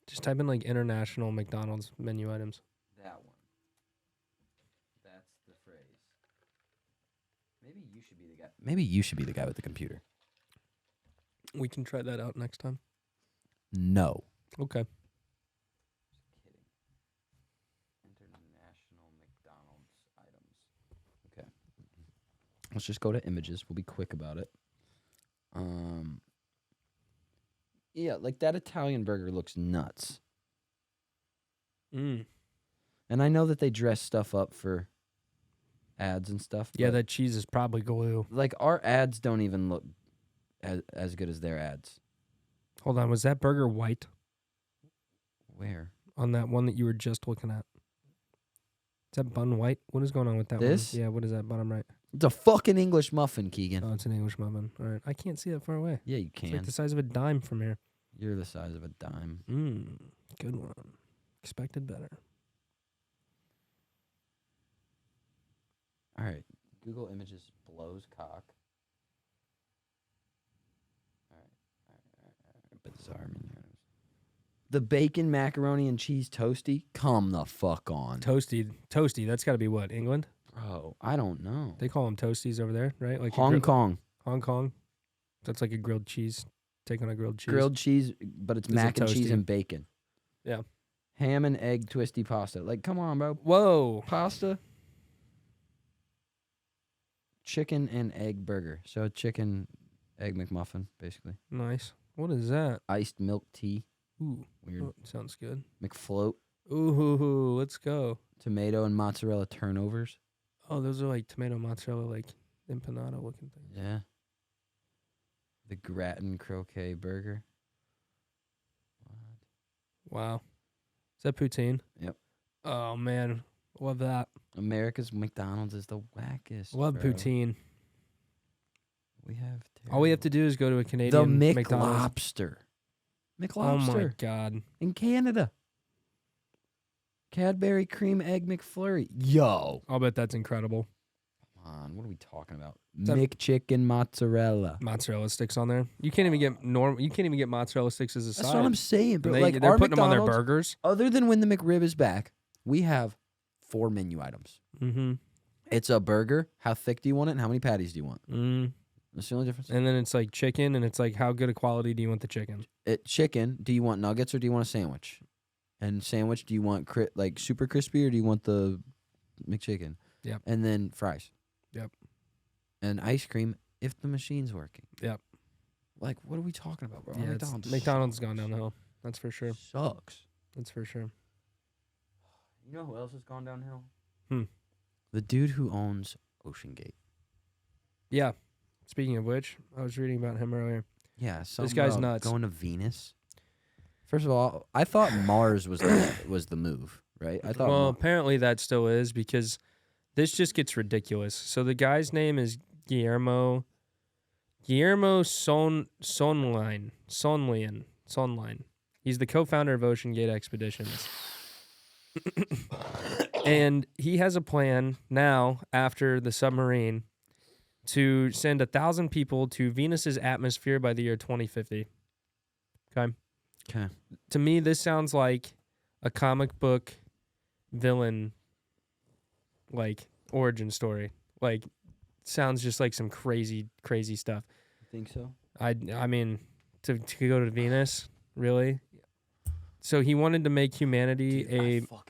Just type in like international McDonald's menu items. That one. That's the phrase. Maybe you should be the guy. Maybe you should be the guy with the computer. We can try that out next time. No. Okay. Just kidding. International McDonald's items. Okay. Let's just go to images. We'll be quick about it. Yeah, like that Italian burger looks nuts. Mm. And I know that they dress stuff up for ads and stuff. Yeah, but, that cheese is probably glue. like our ads don't even look as good as their ads. Hold on, was that burger white Where? on that one that you were just looking at? Is that bun white? What is going on with that This? one? Yeah, what is that bottom right? It's a fucking English muffin, Keegan. Oh, it's an English muffin. All right, I can't see that far away. Yeah, you It's can. like the size of a dime from here. You're the size of a dime. Good one. Expected better. All right. Google Images blows cock. All right. Bizarre menu items. The bacon macaroni and cheese toasty? Come the fuck on. Toasty. That's got to be what, England? Bro, I don't know. They call them toasties over there, right? Like Hong Kong. Hong Kong. That's like a grilled cheese. Take on a grilled cheese. Grilled cheese, but it's This is mac and cheese toasty. and bacon. Yeah. Ham and egg twisty pasta. Like, come on, bro. Whoa. Pasta. Chicken and egg burger. So chicken, egg McMuffin, basically. Nice. What is that? Iced milk tea. Ooh. Weird. Oh, sounds good. McFloat. Ooh, let's go. Tomato and mozzarella turnovers. Oh, those are like tomato mozzarella, like empanada looking things. Yeah. The gratin croquet burger. Wow. Is that poutine? Yep. Oh, man. Love that. America's McDonald's is the wackest. Love bro. poutine. We have All we have to do is go to a Canadian the McDonald's. McLobster. Oh, McLobster my God. in Canada. Cadbury cream egg McFlurry. Yo. I'll bet that's incredible. Come on, what are we talking about? that- McChicken mozzarella. Mozzarella sticks on there. You can't even get You can't even get mozzarella sticks as a That's side. what I'm saying, bro. And Like they're our putting them on their McDonald's, burgers. other than when the McRib is back, we have 4 menu items. Mm-hmm. It's a burger. How thick do you want it? And how many patties do you want? Mm. That's the only difference. And then it's like chicken, and it's like how good a quality do you want the chicken? Chicken. Do you want nuggets or do you want a sandwich? And sandwich, do you want like super crispy or do you want the McChicken? Yep. And then fries. Yep. And ice cream if the machine's working. Yep. Like, what are we talking about, bro? Yeah, McDonald's gone down the hill. That's for sure. Sucks. That's for sure. You know who else has gone downhill? Hmm. The dude who owns Ocean Gate. Yeah. Speaking of which, I was reading about him earlier. Yeah, This guy's nuts. Going to Venus. First of all, I thought Mars was the move, right? I thought. Well, apparently that still is, because this just gets ridiculous. So the guy's name is Guillermo Sonline. He's the co-founder of Ocean Gate Expeditions. And he has a plan now, after the submarine, to send 1,000 people to Venus's atmosphere by the year 2050. Okay? Okay. To me, this sounds like a comic book villain, like, origin story. Like, sounds just like some crazy, crazy stuff. You think so? I mean, to go to Venus, really? So he wanted to make humanity Dude, a... my fucking leg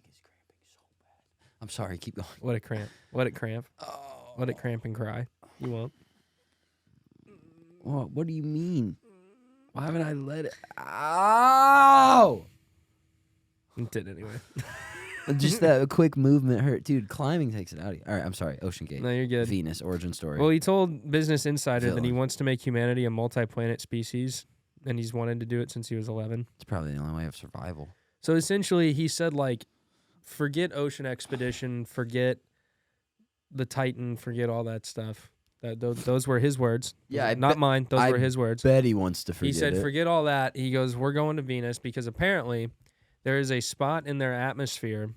is cramping so bad. I'm sorry, keep going. Let it cramp. Let it cramp. Oh. Let it cramp and cry. You won't. What do you mean? Why haven't I let it? Ow! It did anyway. Just that quick movement hurt. Dude, climbing takes it out of you. All right, I'm sorry. Ocean Gate. No, you're good. Venus, origin story. Well, he told Business Insider that he Villain. wants to make humanity a multi-planet species, and he's wanted to do it since he was 11. It's probably the only way of survival. So essentially, he said, like, forget Ocean Expedition, forget the Titan, forget all that stuff. Those were his words. Yeah, not mine. Those were his words. Bet he wants to forget He said, it. forget all that. He goes, we're going to Venus, because apparently there is a spot in their atmosphere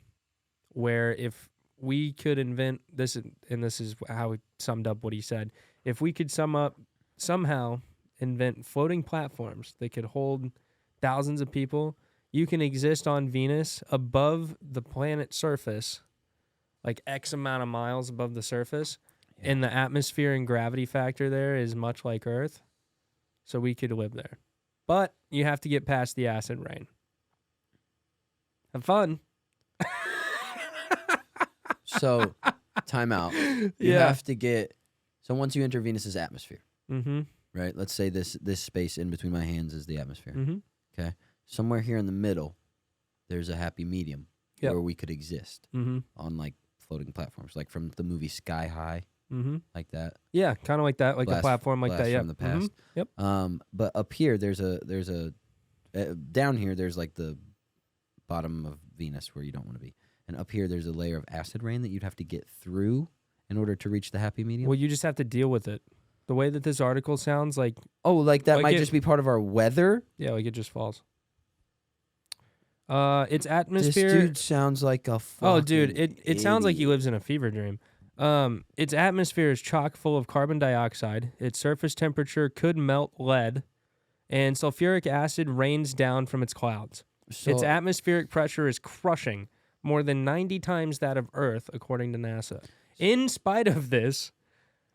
where if we could invent this, and this is how he summed up what he said, if we could somehow invent floating platforms that could hold thousands of people, you can exist on Venus above the planet's surface, like X amount of miles above the surface, and the atmosphere and gravity factor there is much like Earth, so we could live there. But you have to get past the acid rain. Have fun. So, time out. You have to get... So once you enter Venus's atmosphere, right? Let's say this space in between my hands is the atmosphere. Okay? Somewhere here in the middle, there's a happy medium where we could exist on, like, floating platforms, like from the movie Sky High, like that. Yeah, kind of like that, like a platform like that. Yeah, from the past. Yep. But up here, there's a down here, there's like the bottom of Venus where you don't want to be, and up here, there's a layer of acid rain that you'd have to get through in order to reach the happy medium. Well, you just have to deal with it. The way that this article sounds, like, like that like might just be part of our weather. Yeah, like it just falls. Its atmosphere. This dude sounds like a fucking dude, it sounds like he idiot. lives in a fever dream. Its atmosphere is chock full of carbon dioxide. Its surface temperature could melt lead, and sulfuric acid rains down from its clouds. Its atmospheric pressure is crushing, more than 90 times that of Earth, according to NASA. In spite of this,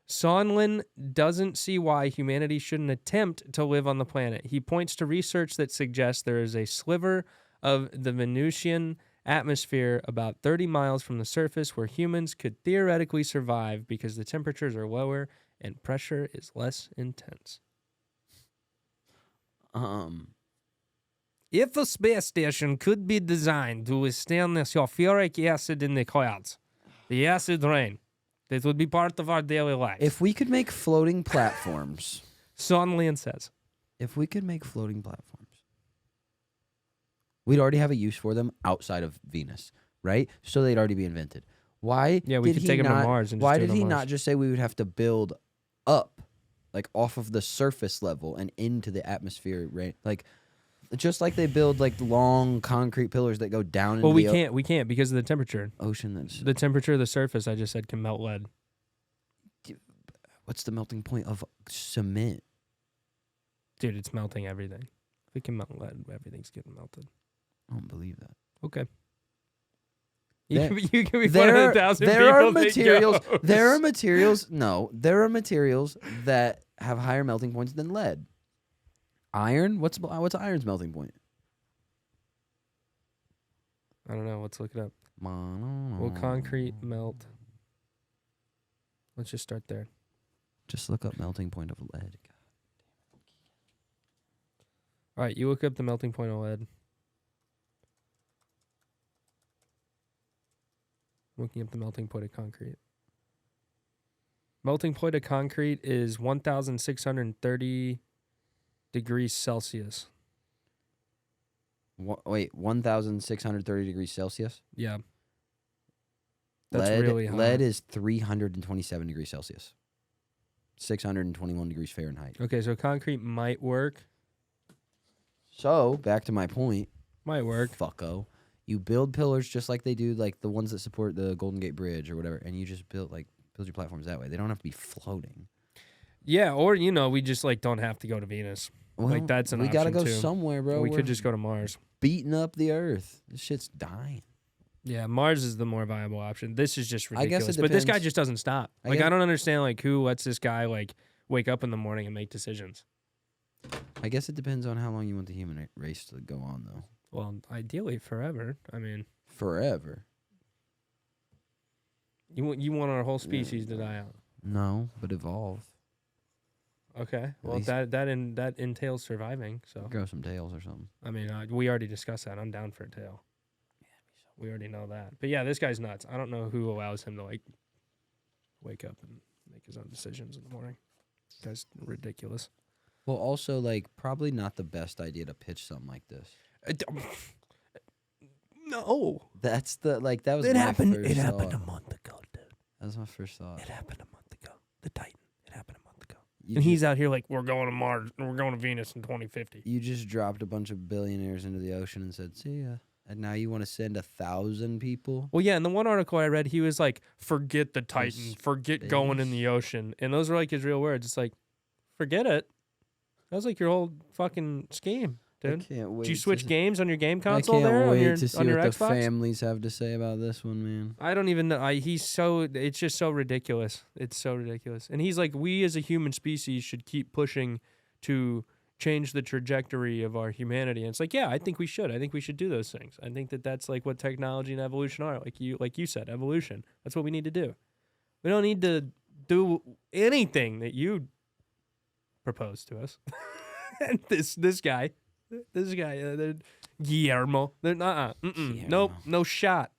Sonlin doesn't see why humanity shouldn't attempt to live on the planet. He points to research that suggests there is a sliver of the Venusian atmosphere about 30 miles from the surface where humans could theoretically survive because the temperatures are lower and pressure is less intense. If a space station could be designed to withstand the sulfuric acid in the clouds, the acid rain, that would be part of our daily life. If we could make floating platforms, Sonlin says, if we could make floating platforms, we'd already have a use for them outside of Venus, right? So they'd already be invented. Why? Yeah, we could take them to Mars. And Why just do did it on he Mars. not just say we would have to build up, like off of the surface level and into the atmosphere, right? Like, just like they build like long concrete pillars that go down into the we can't because of the temperature. ocean. That's The temperature of the surface, I just said, can melt lead. what's the melting point of cement? Dude, it's melting everything. If it can melt lead, everything's getting melted. I don't believe that. Okay. There- You can be There 100,000 people. are that materials. goes. There are materials. No, there are materials that have higher melting points than lead. Iron. What's iron's melting point? I don't know. Let's look it up. Will concrete melt Let's just start there. Just look up melting point of lead. All right, you look up the melting point of lead. Looking up the melting point of concrete. Melting point of concrete is 1,630 degrees Celsius. Wait, 1,630 degrees Celsius? Yeah. That's really hot. Lead is 327 degrees Celsius. 621 degrees Fahrenheit. Okay, so concrete might work. So, back to my point. Might work. Fucko. You build pillars just like they do, like the ones that support the Golden Gate Bridge or whatever, and you just build your platforms that way. They don't have to be floating. Yeah, or, we just, don't have to go to Venus. Well, that's an option, we gotta go too. somewhere, bro. We could just go to Mars. Beating up the Earth. This shit's dying. Yeah, Mars is the more viable option. This is just ridiculous. I guess it but this guy depends. just doesn't stop. I don't understand, who lets this guy, wake up in the morning and make decisions. I guess it depends on how long you want the human race to go on, though. Well, ideally forever. I mean, forever. You want our whole species to die out? No, but evolve. Okay. Well, that entails surviving. So grow some tails or something. I mean, we already discussed that. I'm down for a tail. We already know that. But yeah, this guy's nuts. I don't know who allows him to wake up and make his own decisions in the morning. This guy's ridiculous. Well, also probably not the best idea to pitch something like this. No. That's that was it my happened. first It happened thought. a month ago, dude. That was my first thought. It happened a month ago. The Titan. It happened a month ago. And he's out here we're going to Mars. We're going to Venus in 2050. You just dropped a bunch of billionaires into the ocean and said, "See ya." And now you want to send 1,000 people? Well, yeah. In the one article I read, he was like, "Forget the Titan. Forget going in the ocean." And those were his real words. It's forget it. That was your whole fucking scheme, dude. I can't wait. Did you switch games on your game console I can't there wait on your to see on your what Xbox? the families have to say about this one, man. I don't even know. It's just so ridiculous. It's so ridiculous. And he's we as a human species should keep pushing to change the trajectory of our humanity. And it's yeah, I think we should. I think we should do those things. I think that's what technology and evolution are. Like you said, evolution. That's what we need to do. We don't need to do anything that you propose to us. And this guy, Guillermo, nope, no shot.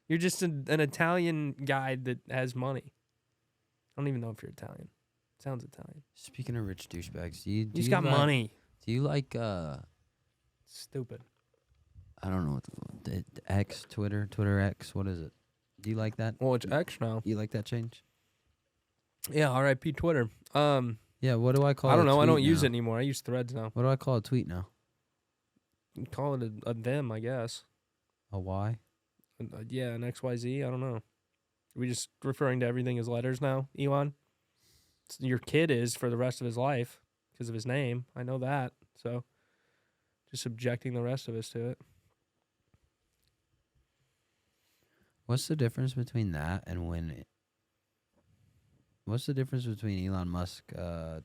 You're just an Italian guy that has money. I don't even know if you're Italian. Sounds Italian. Speaking of rich douchebags, He's got money. Do you Stupid. I don't know what the X, Twitter X, what is it? Do you like that? Well, it's X now. You like that change? Yeah, R.I.P. Twitter. Yeah, what do I call it? I don't know. I don't now? use it anymore. I use Threads now. What do I call a tweet now? You call it a them, I guess. A Y? Yeah, an XYZ. I don't know. Are we just referring to everything as letters now, Elon? Your kid is for the rest of his life because of his name. I know that. So just subjecting the rest of us to it. What's the difference between that and what's the difference between Elon Musk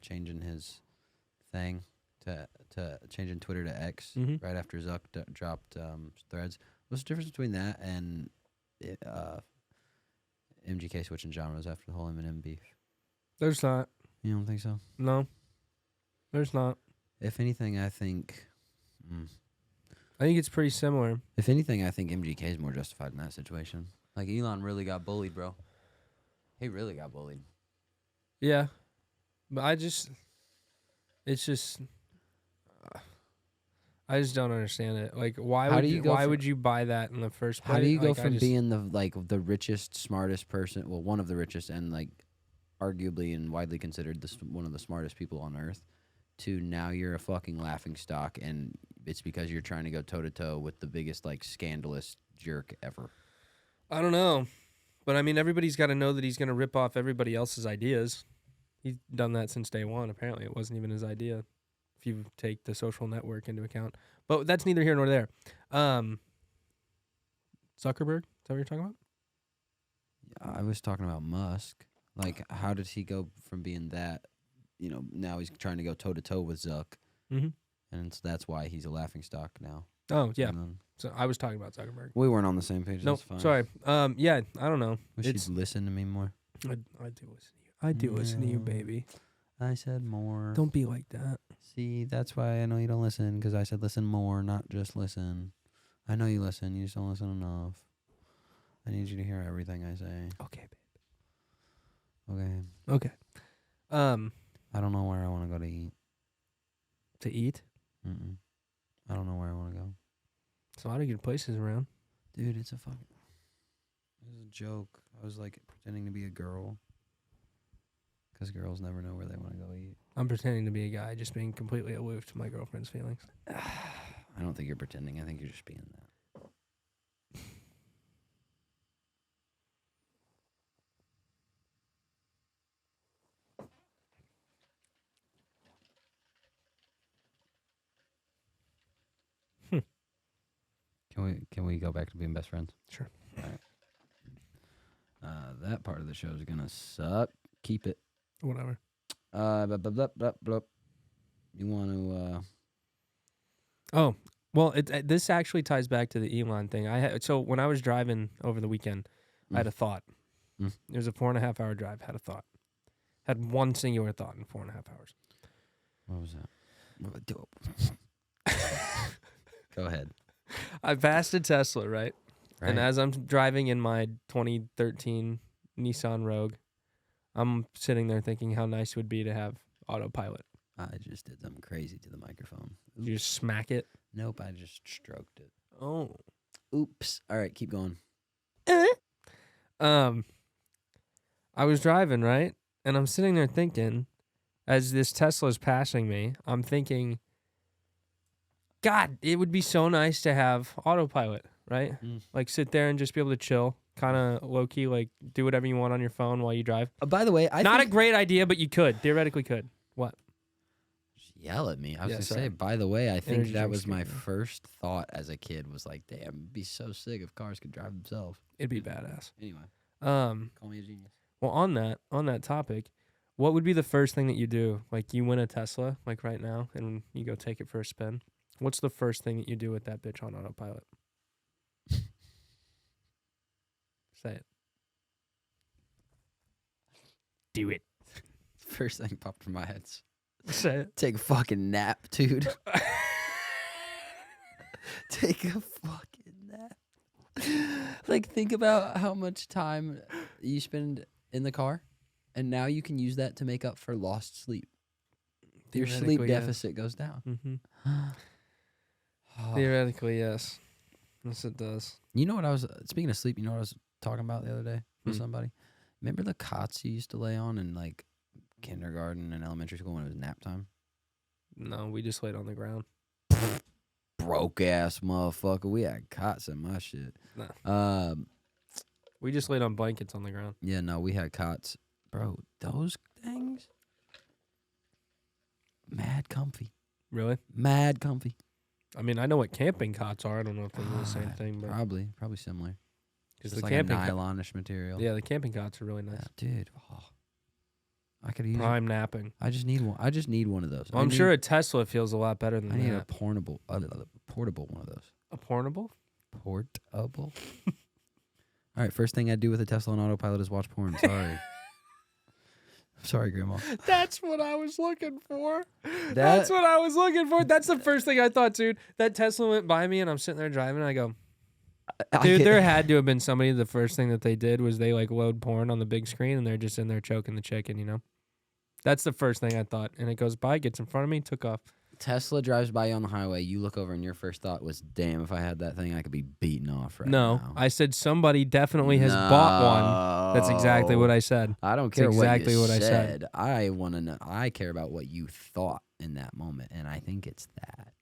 changing his thing to changing Twitter to X right after Zuck dropped Threads? What's the difference between that and MGK switching genres after the whole Eminem beef? There's not. You don't think so? No. There's not. If anything, I think... I think it's pretty similar. If anything, I think MGK is more justified in that situation. Elon really got bullied, bro. He really got bullied. Yeah. But I just don't understand it. Why would you buy that in the first place? How do you go from being the richest, smartest person, well, one of the richest and arguably and widely considered one of the smartest people on earth, to now you're a fucking laughingstock, and it's because you're trying to go toe to toe with the biggest scandalous jerk ever? I don't know. But I mean, everybody's got to know that he's going to rip off everybody else's ideas. He's done that since day one. Apparently, it wasn't even his idea, if you take the social network into account. But that's neither here nor there. Zuckerberg? Is that what you're talking about? I was talking about Musk. How did he go from being that, now he's trying to go toe to toe with Zuck, and so that's why he's a laughingstock now. Oh yeah. So I was talking about Zuckerberg. We weren't on the same page. No, That's fine. sorry. Yeah, I don't know. Wish you'd listen to me more. I do listen to you. I do listen to you, No. baby. I said more. Don't be like that. See, that's why I know you don't listen, because I said listen more, not just listen. I know you listen. You just don't listen enough. I need you to hear everything I say. Okay, Okay. babe. Okay. I don't know where I want to go to eat. To eat? I don't know where I want to go. There's a lot of good places around. Dude, it's a fucking... It was a joke. I was like pretending to be a girl. Because girls never know where they want to go eat. I'm pretending to be a guy, just being completely aloof to my girlfriend's feelings. I don't think you're pretending. I think you're just being that. Can we go back to being best friends? Sure. All right. That part of the show is gonna suck. Keep it. Whatever. Blah, blah, blah, blah, blah. You want to? Oh, well, this actually ties back to the Elon thing. So when I was driving over the weekend, I had a thought. It was a 4.5 hour drive. Had a thought. Had one singular thought in 4.5 hours. What was that? Go ahead. I passed a Tesla, right? Right. And as I'm driving in my 2013 Nissan Rogue, I'm sitting there thinking how nice it would be to have autopilot. I just did something crazy to the microphone. You just smack it. Nope, I just stroked it. Oh. Oops. All right, keep going. I was driving, right? And I'm sitting there thinking, as this Tesla's passing me, I'm thinking, God, it would be so nice to have autopilot, right? Like sit there and just be able to chill, kind of low key, like do whatever you want on your phone while you drive. By the way, Not a great idea, but you could theoretically could. What? Yell at me. I was Yeah, gonna sorry. say. By the way, I think Energy that drink was my screen. first thought as a kid. Was like, damn, it'd be so sick if cars could drive themselves. It'd be badass. Anyway, Call me a genius. Well, on that topic, what would be the first thing that you do? Like you win a Tesla, like right now, and you go take it for a spin. What's the first thing that you do with that bitch on autopilot? Say it. Do it. First thing popped in my head. Say it. Take a fucking nap, dude. Take a fucking nap. Like, think about how much time you spend in the car, and now you can use that to make up for lost sleep. Your sleep Theoretically, yes. deficit goes down. Theoretically, yes. Yes, it does. You know what I was, speaking of sleep, you know what I was talking about the other day with somebody? Remember the cots you used to lay on in, like, kindergarten and elementary school when it was nap time? No, we just laid on the ground. Broke ass motherfucker. We had cots in my shit. No. We just laid on blankets on the ground. Yeah, no, we had cots. Bro, those things, mad comfy. Really? Mad comfy. I mean, I know what camping cots are. I don't know if they're the same thing, but Probably similar. because It's the like a camping nylonish material. yeah, the camping cots are really nice. Yeah, dude. Oh. I could use Prime napping. I just need one. I just need one of those. Well, I'm sure a Tesla feels a lot better than I need that. a portable one of those. A portable? Portable. All right, first thing I do with a Tesla on autopilot is watch porn. Sorry. Sorry, Grandma. That's what I was looking for. That's That's what I was looking for. That's the first thing I thought, dude. That Tesla went by me, and I'm sitting there driving, and I go, dude, there had to have been somebody, the first thing that they did was they, like, load porn on the big screen, and they're just in there choking the chicken, you know? That's the first thing I thought. And it goes by, gets in front of me, took off. Tesla drives by you on the highway. You look over, and your first thought was, damn, if I had that thing, I could be beaten off right No, now. I said somebody definitely has bought one. That's exactly what I said. I don't That's care exactly what what I you said. I want to know. I care about what you thought in that moment, and I think it's that.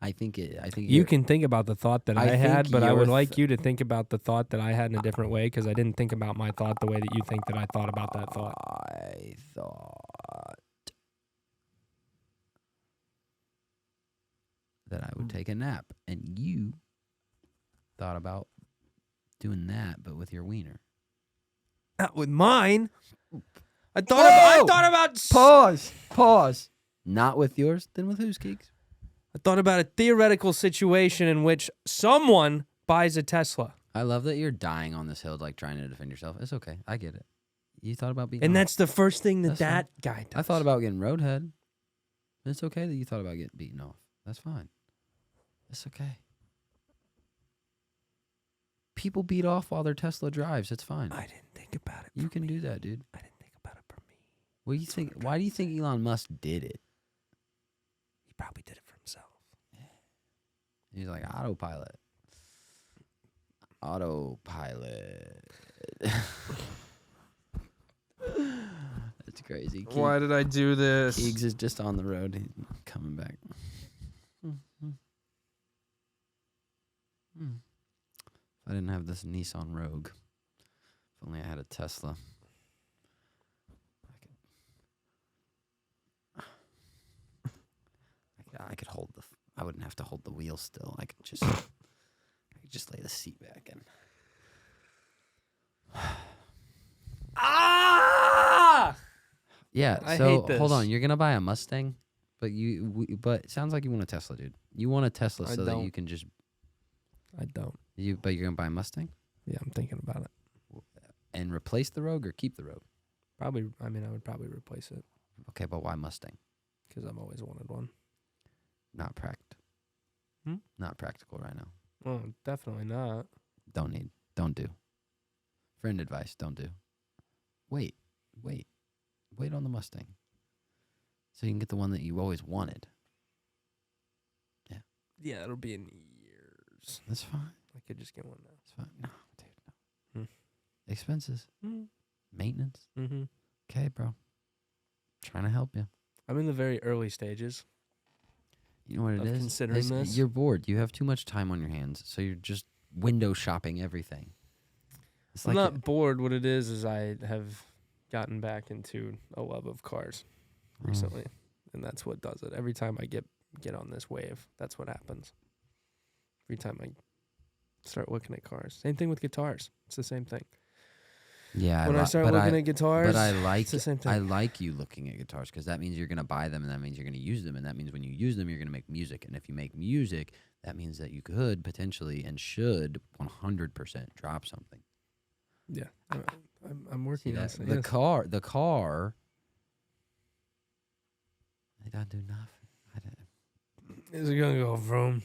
I think You can think about the thought that I I had, think but I your would like you to think about the thought that I had in a different way, because I didn't think about my thought the way that you think that I thought about that thought. I thought that I would take a nap, and you thought about doing that, but with your wiener. Not with mine. I Whoa! thought about Pause. Not with yours, then with whose, Keeks? I thought about a theoretical situation in which someone buys a Tesla. I love that you're dying on this hill, like trying to defend yourself. It's okay. I get it. You thought about beating And off. that's the first thing that That's guy does. I thought about getting roadhead. It's okay that you thought about getting beaten off. That's fine. It's okay. People beat off while their Tesla drives. It's fine. I didn't think about it. You can do that, dude. I didn't think about it for me. What do you think? Why do you think Elon Musk did it? He probably did it for himself. He's like autopilot. Autopilot. That's crazy. Why did I do this? Keegs is just on the road. He's coming back. If I didn't have this Nissan Rogue, if only I had a Tesla. I could hold the. I wouldn't have to hold the wheel still. I could just lay the seat back in. Ah! Yeah. I So hate this. hold on. You're gonna buy a Mustang, but but it sounds like you want a Tesla, dude. You want a Tesla I so that don't. you can just. I don't. But you're gonna buy a Mustang Yeah, I'm thinking about it. and replace the Rogue or keep the Rogue. Probably. I mean, I would probably replace it Okay, but why Mustang? because I've always wanted one. Not Not practical right now. Oh, definitely not. Don't do. Friend advice, don't do. Wait on the Mustang. So you can get the one that you always wanted. Yeah, it'll be in years. That's fine. I could just get one now. That's fine. No, dude, no. Expenses. Mm. Maintenance. Mm-hmm. Okay, bro. Trying to help you. I'm in the very early stages. You know what it Of is? considering It's- this? You're bored. You have too much time on your hands, so you're just window shopping everything. It's I'm like not bored. What it is I have gotten back into a love of cars recently, and that's what does it. Every time I get on this wave, that's what happens. Every time I start looking at cars, same thing with guitars. It's the same thing. Yeah. When I start looking at guitars, But I like it's the same thing. I like you looking at guitars because that means you're gonna buy them and that means you're gonna use them and that means when you use them you're gonna make music, and if you make music that means that you could potentially and should 100% drop something. Yeah, I'm working on that? it. The Yes. car. They don't do nothing. Is it gonna go vroom?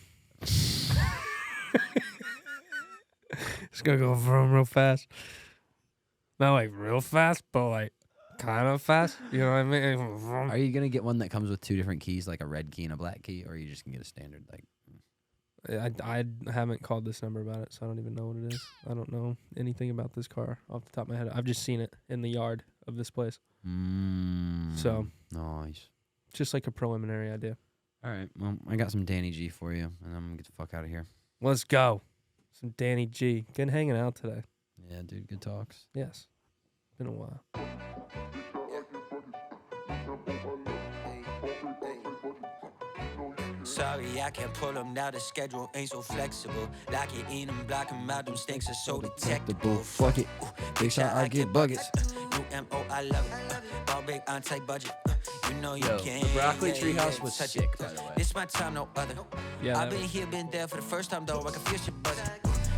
It's gonna go vroom real fast. Not like real fast, but like kind of fast. You know what I mean? Vroom. Are you gonna get one that comes with two different keys, like a red key and a black key, or are you just gonna get a standard like? I haven't called this number about it, so I don't even know what it is. I don't know anything about this car off the top of my head. I've just seen it in the yard of this place. So nice. just like a preliminary idea. All right. Well, I got some Danny G for you, and I'm gonna get the fuck out of here. Let's go. Some Danny G. Good hanging out today. Yeah, dude. Good talks. Yes. Been a while. Sorry, I can't pull them now. The schedule ain't so flexible. Lock it in and block them out. Them stinks are so detectable. Fuck it. Big shot, I get buckets. New MO, I love it. Ball big on tight budget. You know you Yo, can't. the broccoli yeah, treehouse yeah, was touch sick, it. by the way. This my time, no other. Yeah, I've that been was- here, been there for the first time though. I can feel shit buzzing.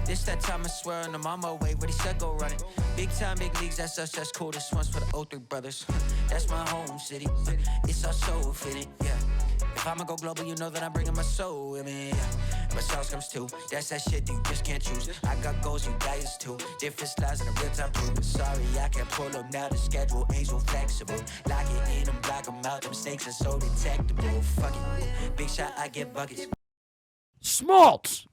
This that time I swear on the mama way, ready set go running. Big time, big leagues, that's us, that's cool. This one's for the 03 brothers. That's my home city. It's our soul fitting, yeah. If I'ma go global, you know that I'm bringing my soul with me. But sauce comes too. That's that shit that you just can't choose. I got goals, you got yours too. Different styles and a real time proof. Sorry, I can't pull them now. The schedule ain't so flexible. Lock it in and block them out. Them snakes are so detectable. Fuck it. Big shot, I get buckets. Smaltz.